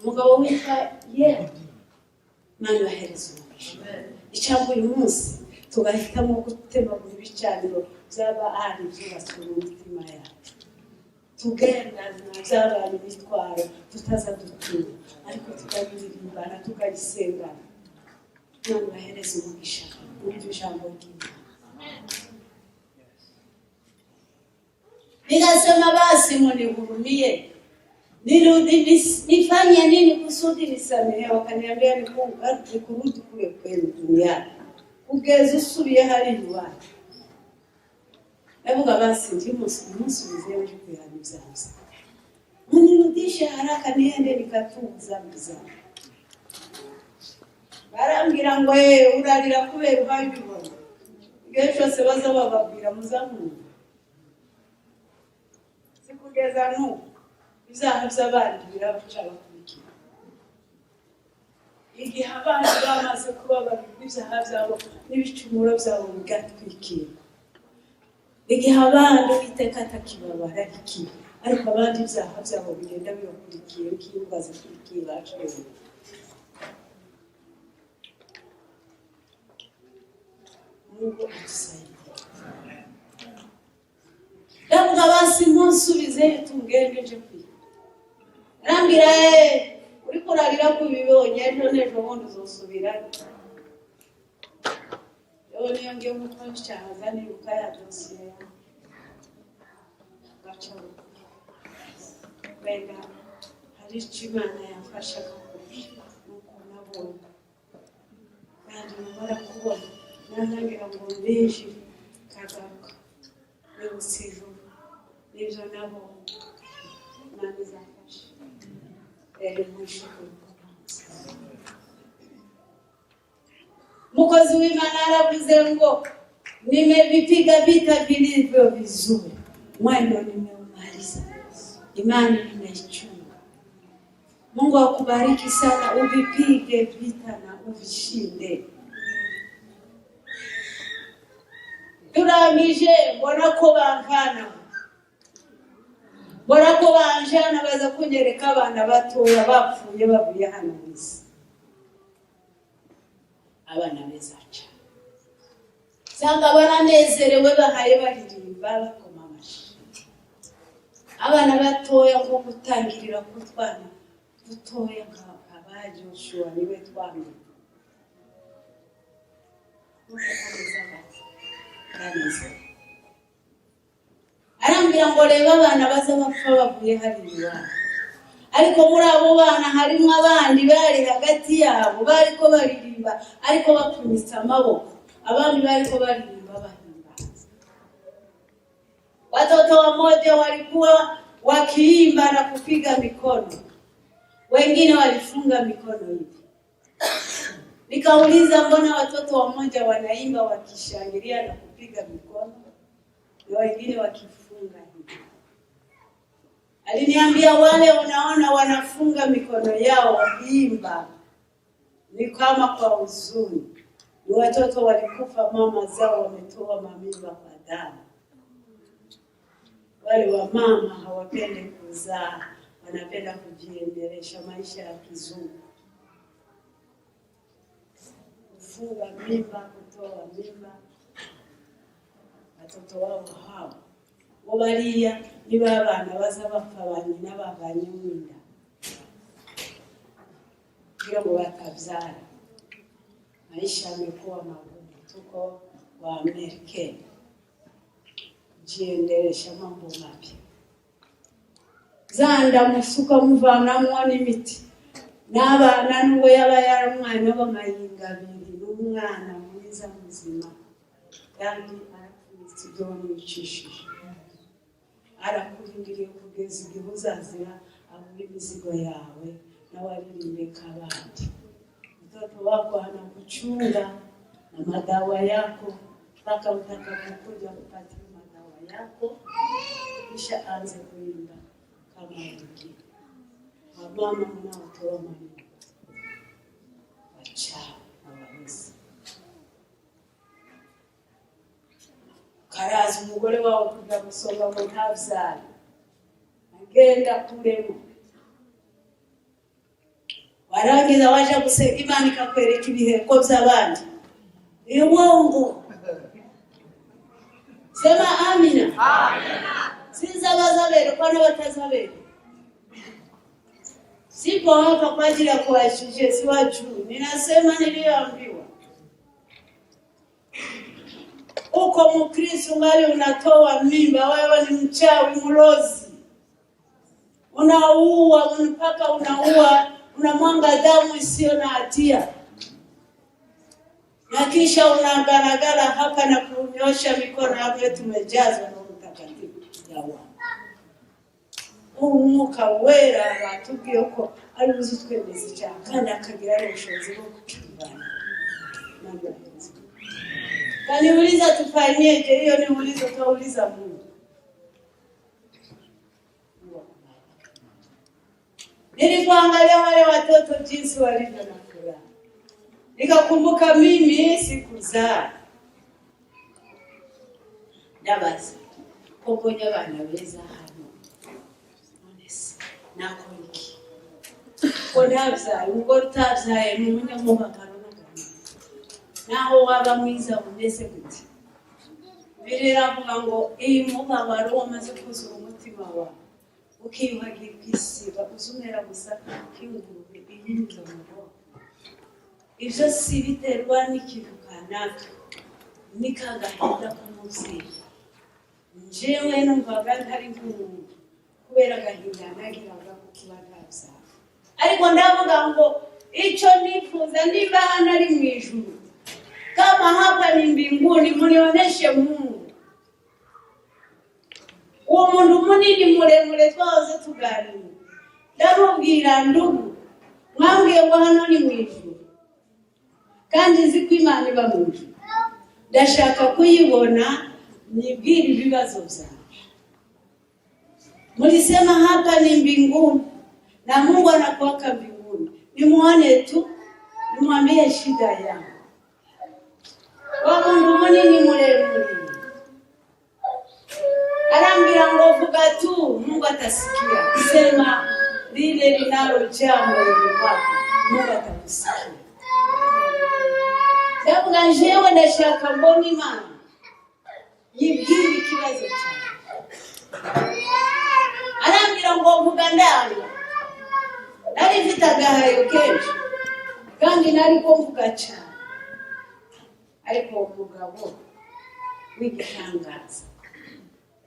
Umugabo witwa Yehu. Mana bahereza umugisha. Icambo uyu munsi tugahitamo gutemagura ibicaniro by'abantu byubatswe mu mitima yacu. Tugenda n'abantu bitwara tutaza dutura, ariko tukabirimbana tukayisengana. Mana bahereza umugisha muri iryo jambo ry'Imana. Nikasema basi munihurumie. Nifanye nini kusudi nisamehe? Wakaniambia nikurudi kule kwenu duniani. Ugeze usubiye hari iwawe. Navuga basi umunsi mzee kuyanyiza. Munirudishe haraka niende nikatuza mzee. Barambwira ngo urarira kubera ubabibona. Igihe cyose baza bababwira muzamu. Sikugeza nuko bizaha by'abandi birabaca bakurikira. igihe abandi bamaze kubabara ibyaha byabo n'ibicumuro byabo bigatwikira, igihe abandi iteka atakibabara iki, ariko abandi ibyaha byabo bigenda bibakurikiye bikiyumva zikurikiye bacuruza. Mungu atusaidie. Ndavuga basi munsubize tungende nje kwiga. Nambira uri kurarira ku bibonye ejo bundi uzosubira. Yo niyo ngiye mutwaje cyahaza nibuka ya dosiye. Gacha. Benga hari Imana yafashaga nuko nabonye. Kandi mubara kubona nangira ngo ndeje kagaruka. N'ubusizo n'ibyo nabo nabizafasha. Mukozi w'Imana aravuze ngo nimevipiga vita vilivyo vizuri, mwendo nimeumaliza, imani nimeichunga. Mungu akubariki sana, uvipige vita na uvishinde. Turangije mbona ko bankana, mbona ko banjana baza kunyereka abana batoya bapfuye bavuye hano mwisi. Abana beza cyane, sanga baranezerewe bahaye baririmba bakoma amashi. Abana batoya nko gutangirira ku twana dutoya nk'aba Joshua niwe twamye. Arambira ngo reba abana baza bapfa bavuye hariya, ariko muri abo bana harimo abandi bari hagati yabo bariko baririmba ariko bapfumitse amaboko, abandi bariko baririmba bahimbaza. Watoto wamoja walikuwa wakiimba na kupiga mikono, wengine walifunga mikono hivi. Nikauliza mbona watoto wamoja wanaimba wakishangilia na kupiga mikono na wengine wakifunga hivi? Aliniambia wale unaona wanafunga mikono yao wakiimba ni kama kwa huzuni. Ni watoto walikufa, mama zao wametoa mamimba kwa damu. Wale wa mama hawapendi kuzaa, wanapenda kujiendelesha maisha ya kizungu. Kufunga mimba, kutoa mimba. Watoto wao hao Obaliya niba abana baza bapfa banyina baganye mwinda kila batabyara. Maisha yamekuwa magumu, tuko wa Amerika, jiendelesha mambo mapya. Zanda musuka muvanamwo n'imiti n'abana n'uwe yaba yaramwana b'amayinga abiri n'umwana mwiza muzima kandi arakumitse n'icishije. Arakurindiriye kugeza igihe uzazira abura imizigo yawe nawe aririmeka abandi. Mtoto wako anakuchunga na madawa yako mpaka utakapokuja kupata madawa yako, kisha anze kuimba kama wengine. Wamama mnaotoa maneno wachawi na wawezi. Karazi umugore wawe kuja gusoma ngo ntavyara agenda kuremo, warangiza waje gusega Imana ikakwereka ibiheko by'abandi. Uongo. Sema amina. Amina. Siza bazabere kwa batazabere. Sipo hapa kwa ajili ya kuwashujia, si watu. Ninasema niliyoambiwa. Uko Mkristo ngali unatoa mimba, wewe ni mchawi mlozi. Unaua, mpaka unaua, unamwanga damu isiyo na hatia. Na kisha unagaragara hapa na kunyosha mikono yako tumejazwa na Mtakatifu yawa. Umuka wera batubwiye uko ari buzitwemeza cyane kandi akagira ubushobozi bwo kutubana. Kaniuliza tufanyeje? Hiyo ni ulizo tuuliza Mungu. Nilipoangalia wale watoto jinsi walivyo na furaha, nikakumbuka mimi sikuzaa. Ndabaza koko nyabana beza hano honest nakoniki ko ndabyaye ubwo utabyaye ni umunyamubabaro naho waba mwiza umeze gute. Birera avuga ngo iyi mubabaro wamaze kuzura umutima wawe ukiyuhagira kwisiba uzumera gusa k'ingurube ihinduza amaboko. Ibyo si biterwa n'ikintu kanaka n'ikagahinda k'umubyeyi. Njyewe numvaga ntari nk'umuntu kubera agahinda nagiraga ku kibagaza, ariko ndavuga ngo icyo nifuza niba hano ari mu ijuru, kama hapa ni mbinguni, munioneshe Mungu. Uwo muntu munini muremure twahoze tuganira, ndamubwira ndugu mwambwiye ngo hano ni mu ijuru kandi nzi ko Imana iba mu ijuru, ndashaka kuyibona nibwira ibibazo byanjye. Mulisema hapa ni mbinguni na Mungu anakuwaka mbinguni, nimuone tu, nimwambie shida yangu. Wa muntu munini muremure arambira ngo vuga tu, Mungu atasikia. Sema lile linalojaa moyoni mwako, Mungu atakusikia. Ndavuga njyewe ndashaka mbona Imana yibwira ikibazo cyawe. Arambira ngo vuga ndani, nari mfite agahayo kenshi kandi nari ko mvuga cyane, ariko umugabo w'igitangaza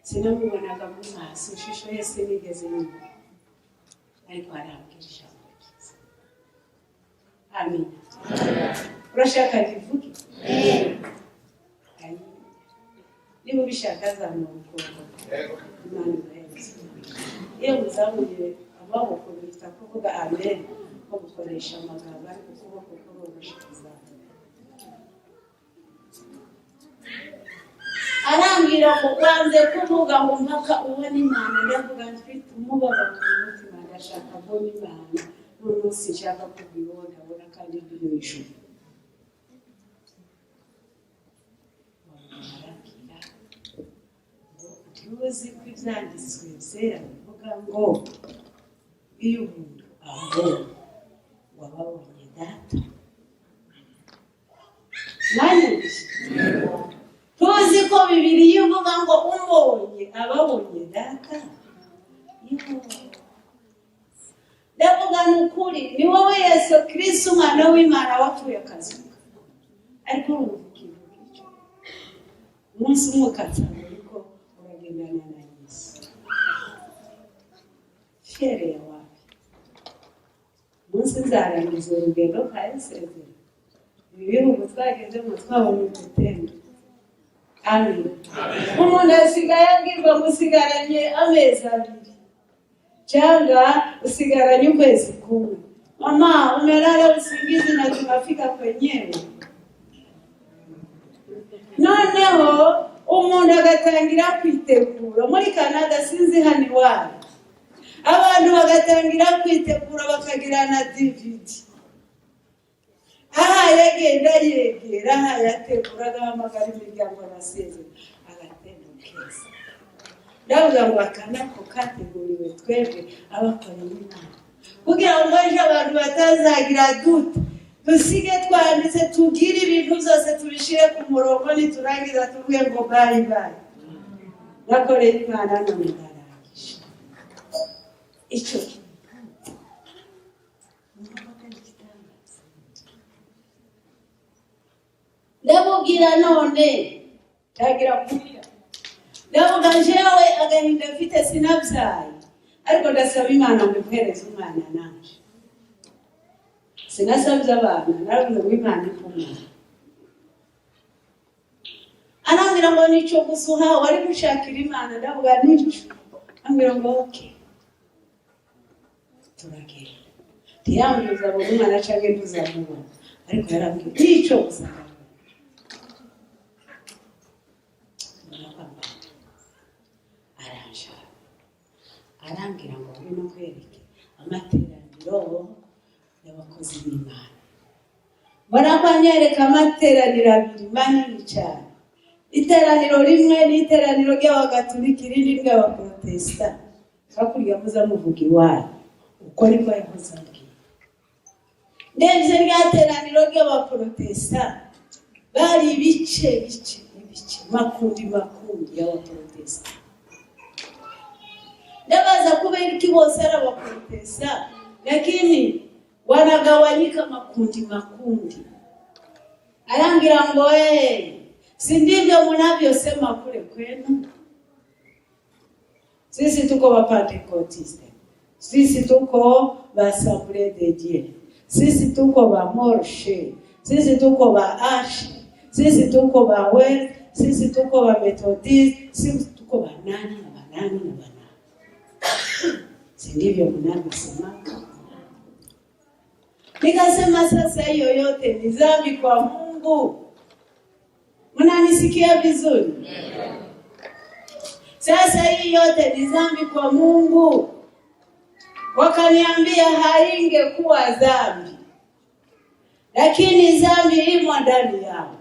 sinamubonaga mu maso, ishusho yese nigeze nyuma, ariko arambwira ijambo ryiza. Amen. Urashaka kivuge? Niba ubishaka zamura ukuboko, Imana ibahereze. Iyo muzamuye amaboko bita kuvuga amen, ko gukoresha amagambo ariko ukuboko kurorosha kuzamuka. Arambwira ngo banze kuvuga ngo mpaka ubone Imana. Ndavuga mfite umubabaro mu mutima, ndashaka mbona Imana, none sinshaka kubibona, ndabona kandi biri mu ijuru. Tuzi ko ibyanditswe byera bivuga ngo iyo umuntu abonye wababonye data. Tuzi ko Bibiliya ivuga ngo umbonye ababonye data. Ndavuga n'ukuri, ni wowe Yesu Kristo umwana w'Imana wapfuye akazuka, ariko uruvuga icyo umunsi umwe ukatsanga ariko uragendana na Yesu. Fere ya wapi umunsi nzarangiza urugendo kwa Yesu. Ibihugu twagezemo twabonye ubutembe. Amen. Umuntu asigaye abwirwa musigaranye amezi 2 cyangwa usigaranye ukwezi kumwe. Mama, umelala usingizi na tunafika kwenyewe. Noneho umuntu agatangira kwitegura. Muri Canada sinzi hani wari, abantu bagatangira kwitegura bakagira na DVD. Aha yegera, aha yategura agahamagara imiryango baseze agatenda keza. Ndavuga ngo akanako kateguriwe twebwe abakoreye Imana, kugira ngo ejo abantu batazagira dute, dusige twanditse tugire ibintu byose tubishire ku murongo, niturangiza tuvuge ngo bye bye. Nakoreye Imana none ndarangije icyo. Ndamubwira none tagira kurira. Ndavuga njyewe agahinda mfite sinabyaye, ariko ndasaba Imana ngo imuhereze umwana nanje. Sinasabye abana, naravuze ngo Imana ikumwana. Arambwira ngo nicyo gusuha wari gushakira Imana. Ndavuga nicyo. Arambwira ngo okay, turagenda. Ntiyambwira ngo umwana acange ntuzamubona, ariko yarambwira nicyo gusa. Arambwira ngo bino kwereke amateraniro y'abakozi b'Imana. Barakwanyereka amateraniro abiri manini cyane. Iteraniro rimwe ni iteraniro ry'Abagatolika, irindi ry'Abaprotestant. Hakurya muza muvuga iwayo. Uko niko yavuze mbwira. Ndebye ryateraniro ry'Abaprotestant bari ibice makundi y'Abaprotestant. Ndabaza kubera iki bose ari Abaprotestant, lakini wanagawanyika makundi. Arangira ngo si ndivyo mnavyosema kule kwenu? Sisi tuko wa Pentecoste, sisi tuko wa Assemblée de Dieu, sisi tuko wa Morshe, sisi tuko wa Ashi, sisi tuko wa West, sisi tuko wa Methodist, sisi tuko wa nani. Si ndivyo mnavyosema? Nikasema sasa hiyo yote ni dhambi kwa Mungu. Mnanisikia vizuri? Sasa hii yote ni dhambi kwa Mungu. Wakaniambia haingekuwa dhambi, lakini dhambi imo ndani yao.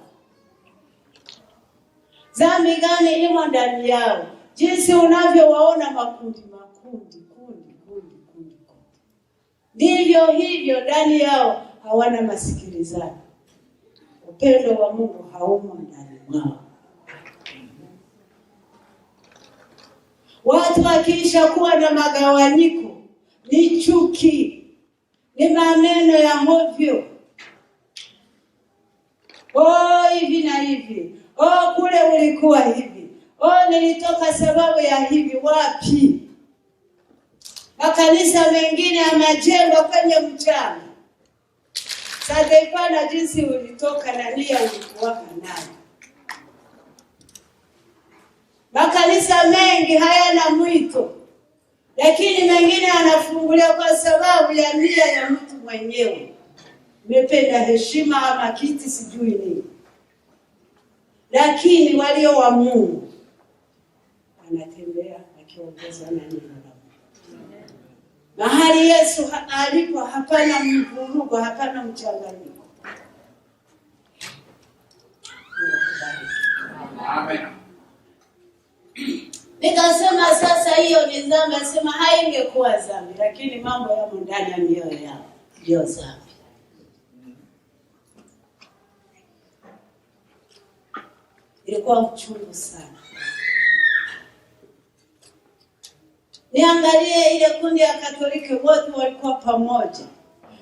Dhambi gani imo ndani yao? Jinsi unavyowaona makundi. Ndivyo hivyo ndani yao hawana masikilizano. Upendo wa Mungu haumo ndani mwao. Watu wakiisha kuwa na magawanyiko, ni chuki, ni maneno ya hovyo. Hivi na hivi. Kule ulikuwa hivi. Nilitoka sababu ya hivi. Wapi? Makanisa mengine yamejengwa kwenye mchanga. Sasa ipana jinsi ulitoka na nia ulikuwa nayo. Makanisa mengi hayana mwito, lakini mengine yanafunguliwa kwa sababu ya nia ya mtu mwenyewe. Nimependa heshima ama kiti sijui nini. Lakini walio wa Mungu anatembea akiongozwa na neno. Mahali Yesu alipo hapana mvurugo, hapana mchanganyiko. Amen. Nikasema sasa hiyo ni dhambi. Nasema haingekuwa dhambi, lakini mambo yamo ndani ya mioyo yao ndio dhambi. Ilikuwa uchungu sana. Niangalie ile kundi ya Katoliki, wote walikuwa pamoja.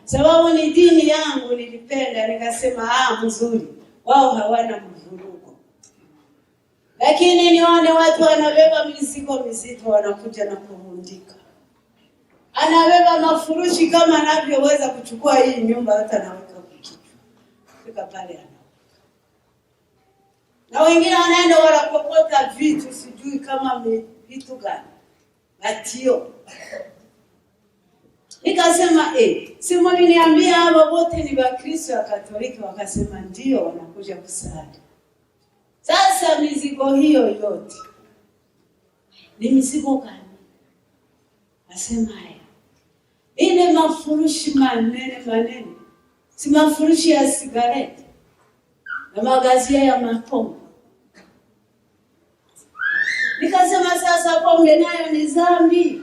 Sababu ni dini yangu nilipenda, nikasema mzuri. Wao hawana mvurugo. Lakini nione watu wanabeba mizigo mizito wanakuja na kurundika. Anabeba mafurushi kama anavyoweza kuchukua hii nyumba hata naweka kichwa. Fika pale ana. Na wengine wanaenda wanakokota vitu sijui kama vitu gani. Atio. Nikasema si mliniambia hao wote ni Wakristo wa Katoliki? Wakasema ndio, wanakuja kusali. Sasa mizigo hiyo yote ni mizigo gani? Nasema ile mafurushi manene si mafurushi ya sigareti na magazia ya mapombe. Nikasema sasa pombe nayo ni dhambi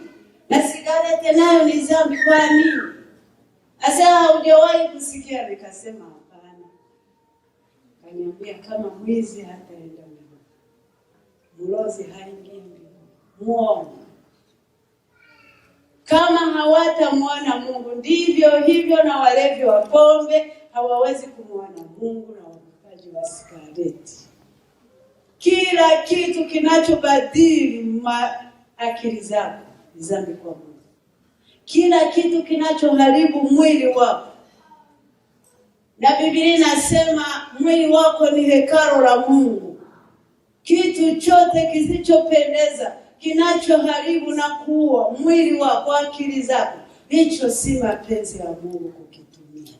na sigareti nayo ni dhambi, kwa nini? Asa hujawahi kusikia? Nikasema hapana. Kaniambia kama mwizi hataenda mbinguni, mlozi haingii mbinguni, muombe. Kama hawatamwona Mungu, ndivyo hivyo na walevi wa pombe hawawezi kumwona Mungu, na wavukaji wa sigareti. Kila kitu kinachobadili akili zako ni dhambi kwa Mungu. Kila kitu kinachoharibu mwili wako. Na Biblia inasema mwili wako ni hekalu la Mungu. Kitu chote kisichopendeza, kinachoharibu na kuua mwili wako, akili zako, hicho si mapenzi ya Mungu kukitumia.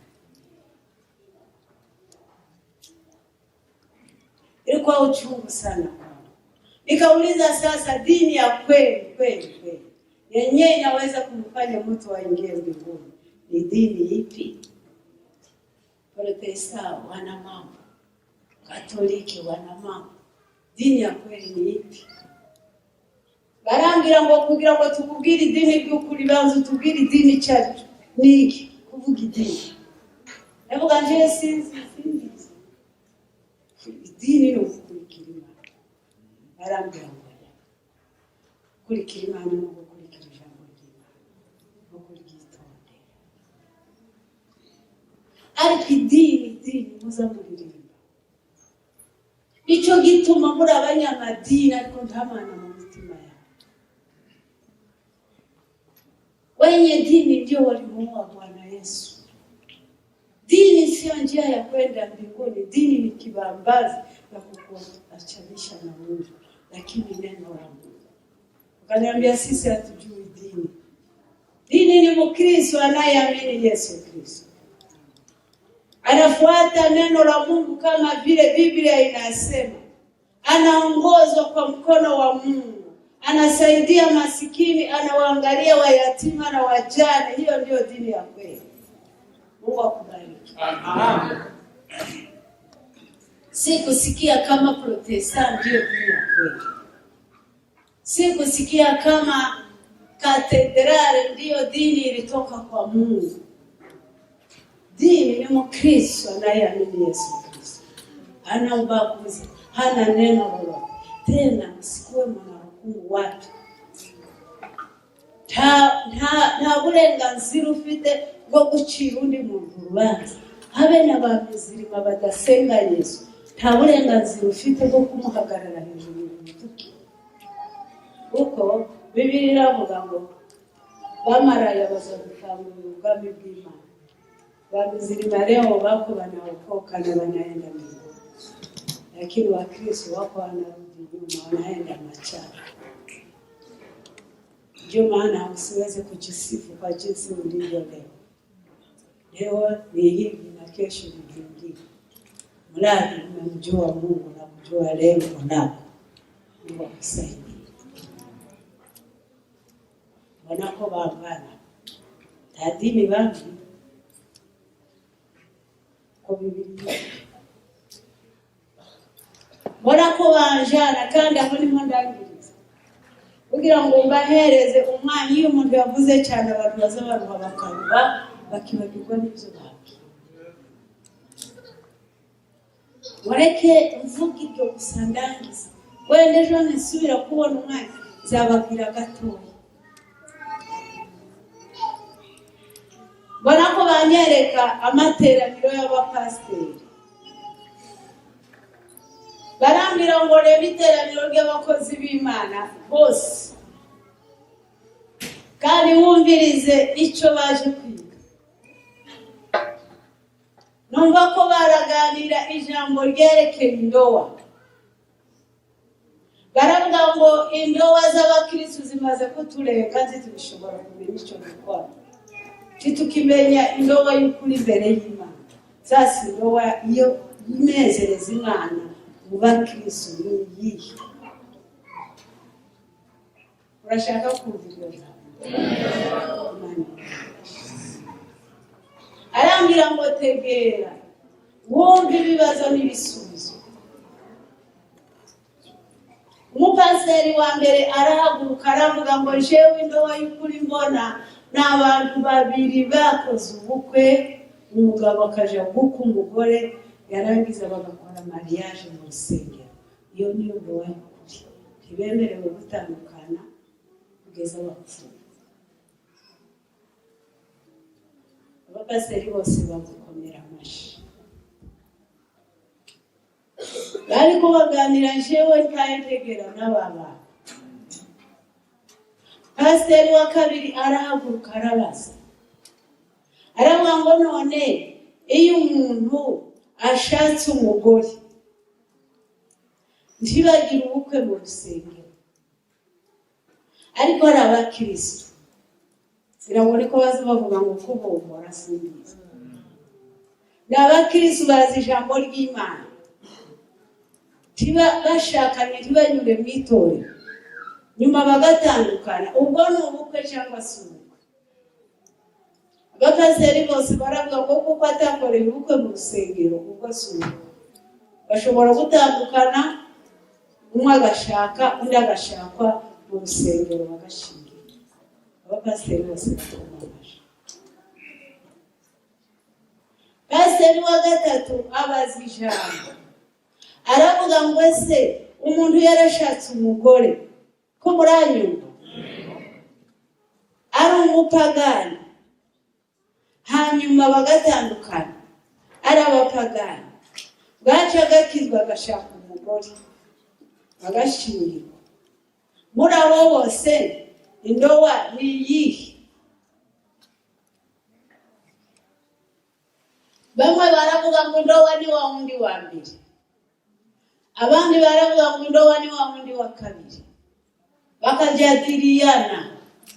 Ilikuwa uchungu sana. Nikauliza sasa, dini ya kweli yenyewe inaweza kumfanya mtu aingie mbinguni, ni dini ipi? Protestants wana mambo, Katoliki wana mambo. Dini ya kweli ni ipi? Barangira ngo kugira ngo tukubwire idini by'ukuri banzu tubwire idini cyacu niki kuvuga idini. Navuga nje sinzi idini no kukurikira Imana. Barangira ngo kurikira Imana no gukurikira ijambo ry'Imana no kurigitondera. Ariko idini muzamuririmba. Ico gituma muri abanyamadini ariko ntamana mu mitima yao. Wenye dini ndio walimuua Bwana Yesu. Dini sio njia ya kwenda mbinguni. Dini ni kibambazi na kukuachanisha na Mungu. Lakini neno la Mungu. Wakaniambia sisi hatujui dini. Dini ni Mkristo anayeamini Yesu Kristo. Anafuata neno la Mungu kama vile Biblia inasema. Anaongozwa kwa mkono wa Mungu. Anasaidia masikini, anawaangalia wayatima na wajane. Hiyo ndio dini ya kweli. Mungu akubariki. Amen. Sikusikia kama Protestant ndio dini ya kweli. Sikusikia kama katedrali ndio dini ilitoka kwa Mungu. Dini ni Mkristo anayeamini Yesu Kristo. Hana ubaguzi, hana neno lolote. Tena msikuwe mnahukumu watu. Nta burenganzira ufite bwo gucira undi muntu urubanza. Habe n'abamizirima badasenga Yesu. Nta burenganzira ufite bwo kumuhagarara hejuru y'umutuku. Uko Bibiliya iravuga ngo bamaraya bazadufanga ubwami bw'Imana. Wamizirima leo wako wanaokoka na wanaenda mbinguni. Lakini Wakristo wako wanarudi nyuma, wanaenda machaka. Ndio maana usiweze kujisifu kwa jinsi ulivyo leo. Leo ni hivi na kesho ni vingine. Mradi umemjua Mungu na kujua lengo lako. Mungu akusaidie. Wanako bangana. Tadini bangi kwa Biblia. Wanako banjana kandi aho ni ndangiriza. Kugira ngo mbahereze umwanya iyo umuntu yavuze cyane abantu bazabaruha bakaba bakibagirwa n'ibyo baki. Wareke mvuga ibyo gusandangiza. Wende ejo nisubira kubona umwanya zababwira gatoya. Banako banyereka amateraniro y'abapasiteri. Barambira ngo reba iteraniro ry'abakozi b'Imana bose. Kandi wumvirize icyo baje kwiga. Numva ko baraganira ijambo ryerekeye indoa. Baravuga ngo indoa z'abakristo zimaze kuturenga zitubishobora kumenya icyo gukora. Tukimenya indoa y'ukuri imbere y'Imana. Sasa indoa iyo inezereza Imana ubakristo yiyi. Urashaka kumvira arambira ngo tegera wumve ibibazo n'ibisubizo. Umupasiteri wa mbere arahaguruka aravuga ngo jewe indoa y'ukuri mbona n'abantu babiri bakoze ubukwe, umugabo akaja guka umugore, yarangiza bagakora mariage mu rusengero. Iyo niyo ndoa y'ukuri. Ntibemerewe gutandukana kugeza bapfuye. Abapasiteri bose bagukomera amashi. Bari kubaganira jewe ntayentegera n'ababa. Pasiteri wa kabiri arahaguruka arabaza. Aravuga ngo none iyo umuntu ashatse umugore ntibagira ubukwe mu rusengero. Ariko hari abakristo birabone ko bazi bavuga ngo kubombora singiza. N'abakristo bazi ijambo ry'Imana. Tiba bashakanye ntibanyure mu itorero. Nyuma bagatandukana. Ubwo ni ubukwe cyangwa se ubukwe. Abapasiteri bose baravuga ngo kuko atakoreye ubukwe mu rusengero ubwo sura bashobora gutandukana, umwe agashaka undi agashakwa mu rusengero bagashingira. Abapasiteri bose batumamaje. Pasiteri wa gatatu abaza ijambo aravuga ngo ese umuntu yarashatse umugore ko muranyumva ari umupagani hanyuma bagatandukana ari abapagani, bwaca agakizwa agashaka umugore agashingirwa, muri abo bose indowa ni iyihe? Bamwe baravuga ngo indowa ni wa wundi wa mbere, abandi baravuga ngo indowa ni wa wundi wa kabiri, bakajadiliana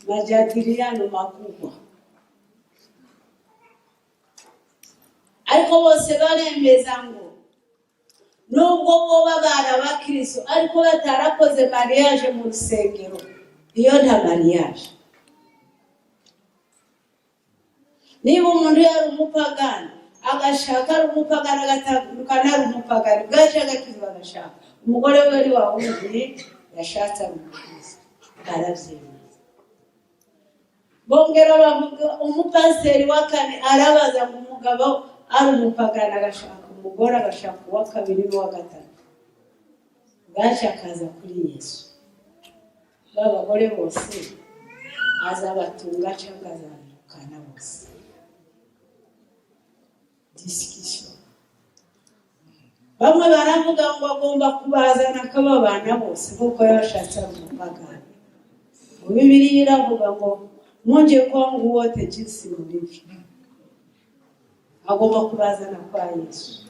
majadiliano makubwa. Ariko bose baremeza ngo nubwo boba barabakristo ariko batarakoze mariage mu rusengero, iyo nta mariage. Niba umuntu yari umupagani agashaka ari umupagani agatandukana ari umupagani, bwaje agakizwa agashaka umugore we ari wa wundi yashatse umukristo, baravyemeza. Bongera bavuga umupasiteri wa kane arabaza ngo umugabo ari umupagani agashaka umugore agashaka uwa kabiri n'uwa gatatu, bwaje akaza kuri Yesu. Babagore bose azabatunga cyangwa azabirukana bose. Discussion. Bamwe baravuga ngo agomba kubazana akababana bose kuko yashatse umupagani. Mu Bibiliya iravuga ngo mwonje kwangu wote jinsi mlivyo. Agomba kubazana kwa Yesu.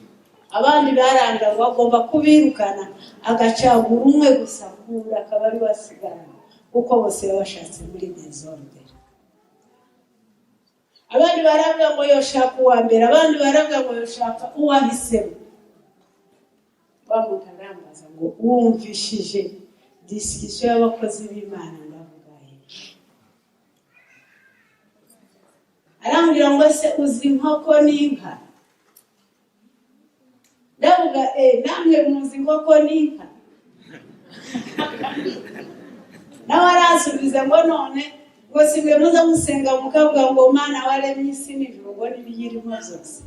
Abandi baranga ngo agomba kubirukana agacagura umwe gusa kuri akabari wasigara kuko bose bashatse muri desordre. Abandi baravuga ngo yoshaka uwa mbere, abandi baravuga ngo yoshaka uwahisemo. Bamukarambaza ngo wumvishije discussion y'abakozi b'Imana ndavuga he. Arambwira ngo se uzi inkoko n'inka? Ndavuga namwe muzi inkoko n'inka? Nawe arasubiza ngo none ngo simwe muza musenga mukavuga ngo Mana waremye isi n'ijuru ngo n'ibiyirimo byose.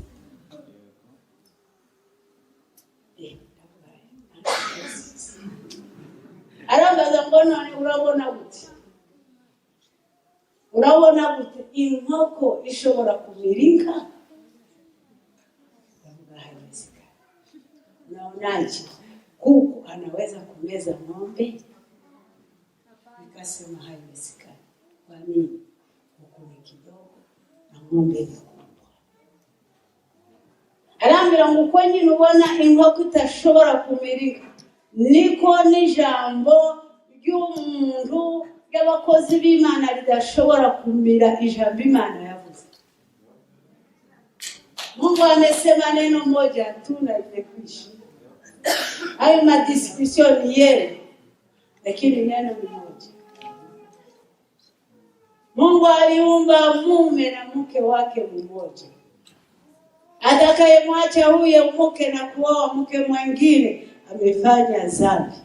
Arambaza ngo none urabona gute? Urabona gute inkoko ishobora kumira inka? Ndavuga haiwezekani. Naonaje kuku anaweza kumeza ng'ombe? Nikasema haiwezekani. Kwa nini? Kuku ni kidogo na ng'ombe ni kubwa. Arambira ngo uko nyine ubona inkoko itashobora kumira inka, niko n'ijambo ry'umuntu y'abakozi b'Imana ridashobora kumira ijambo Imana yavuze. Mungu amesema neno moja tu na imekwisha. Hayo madiscussion ni yeye, lakini neno ni moja. Mungu aliumba mume na mke wake mmoja. Atakayemwacha huyo mke na kuoa mke mwingine amefanya dhambi.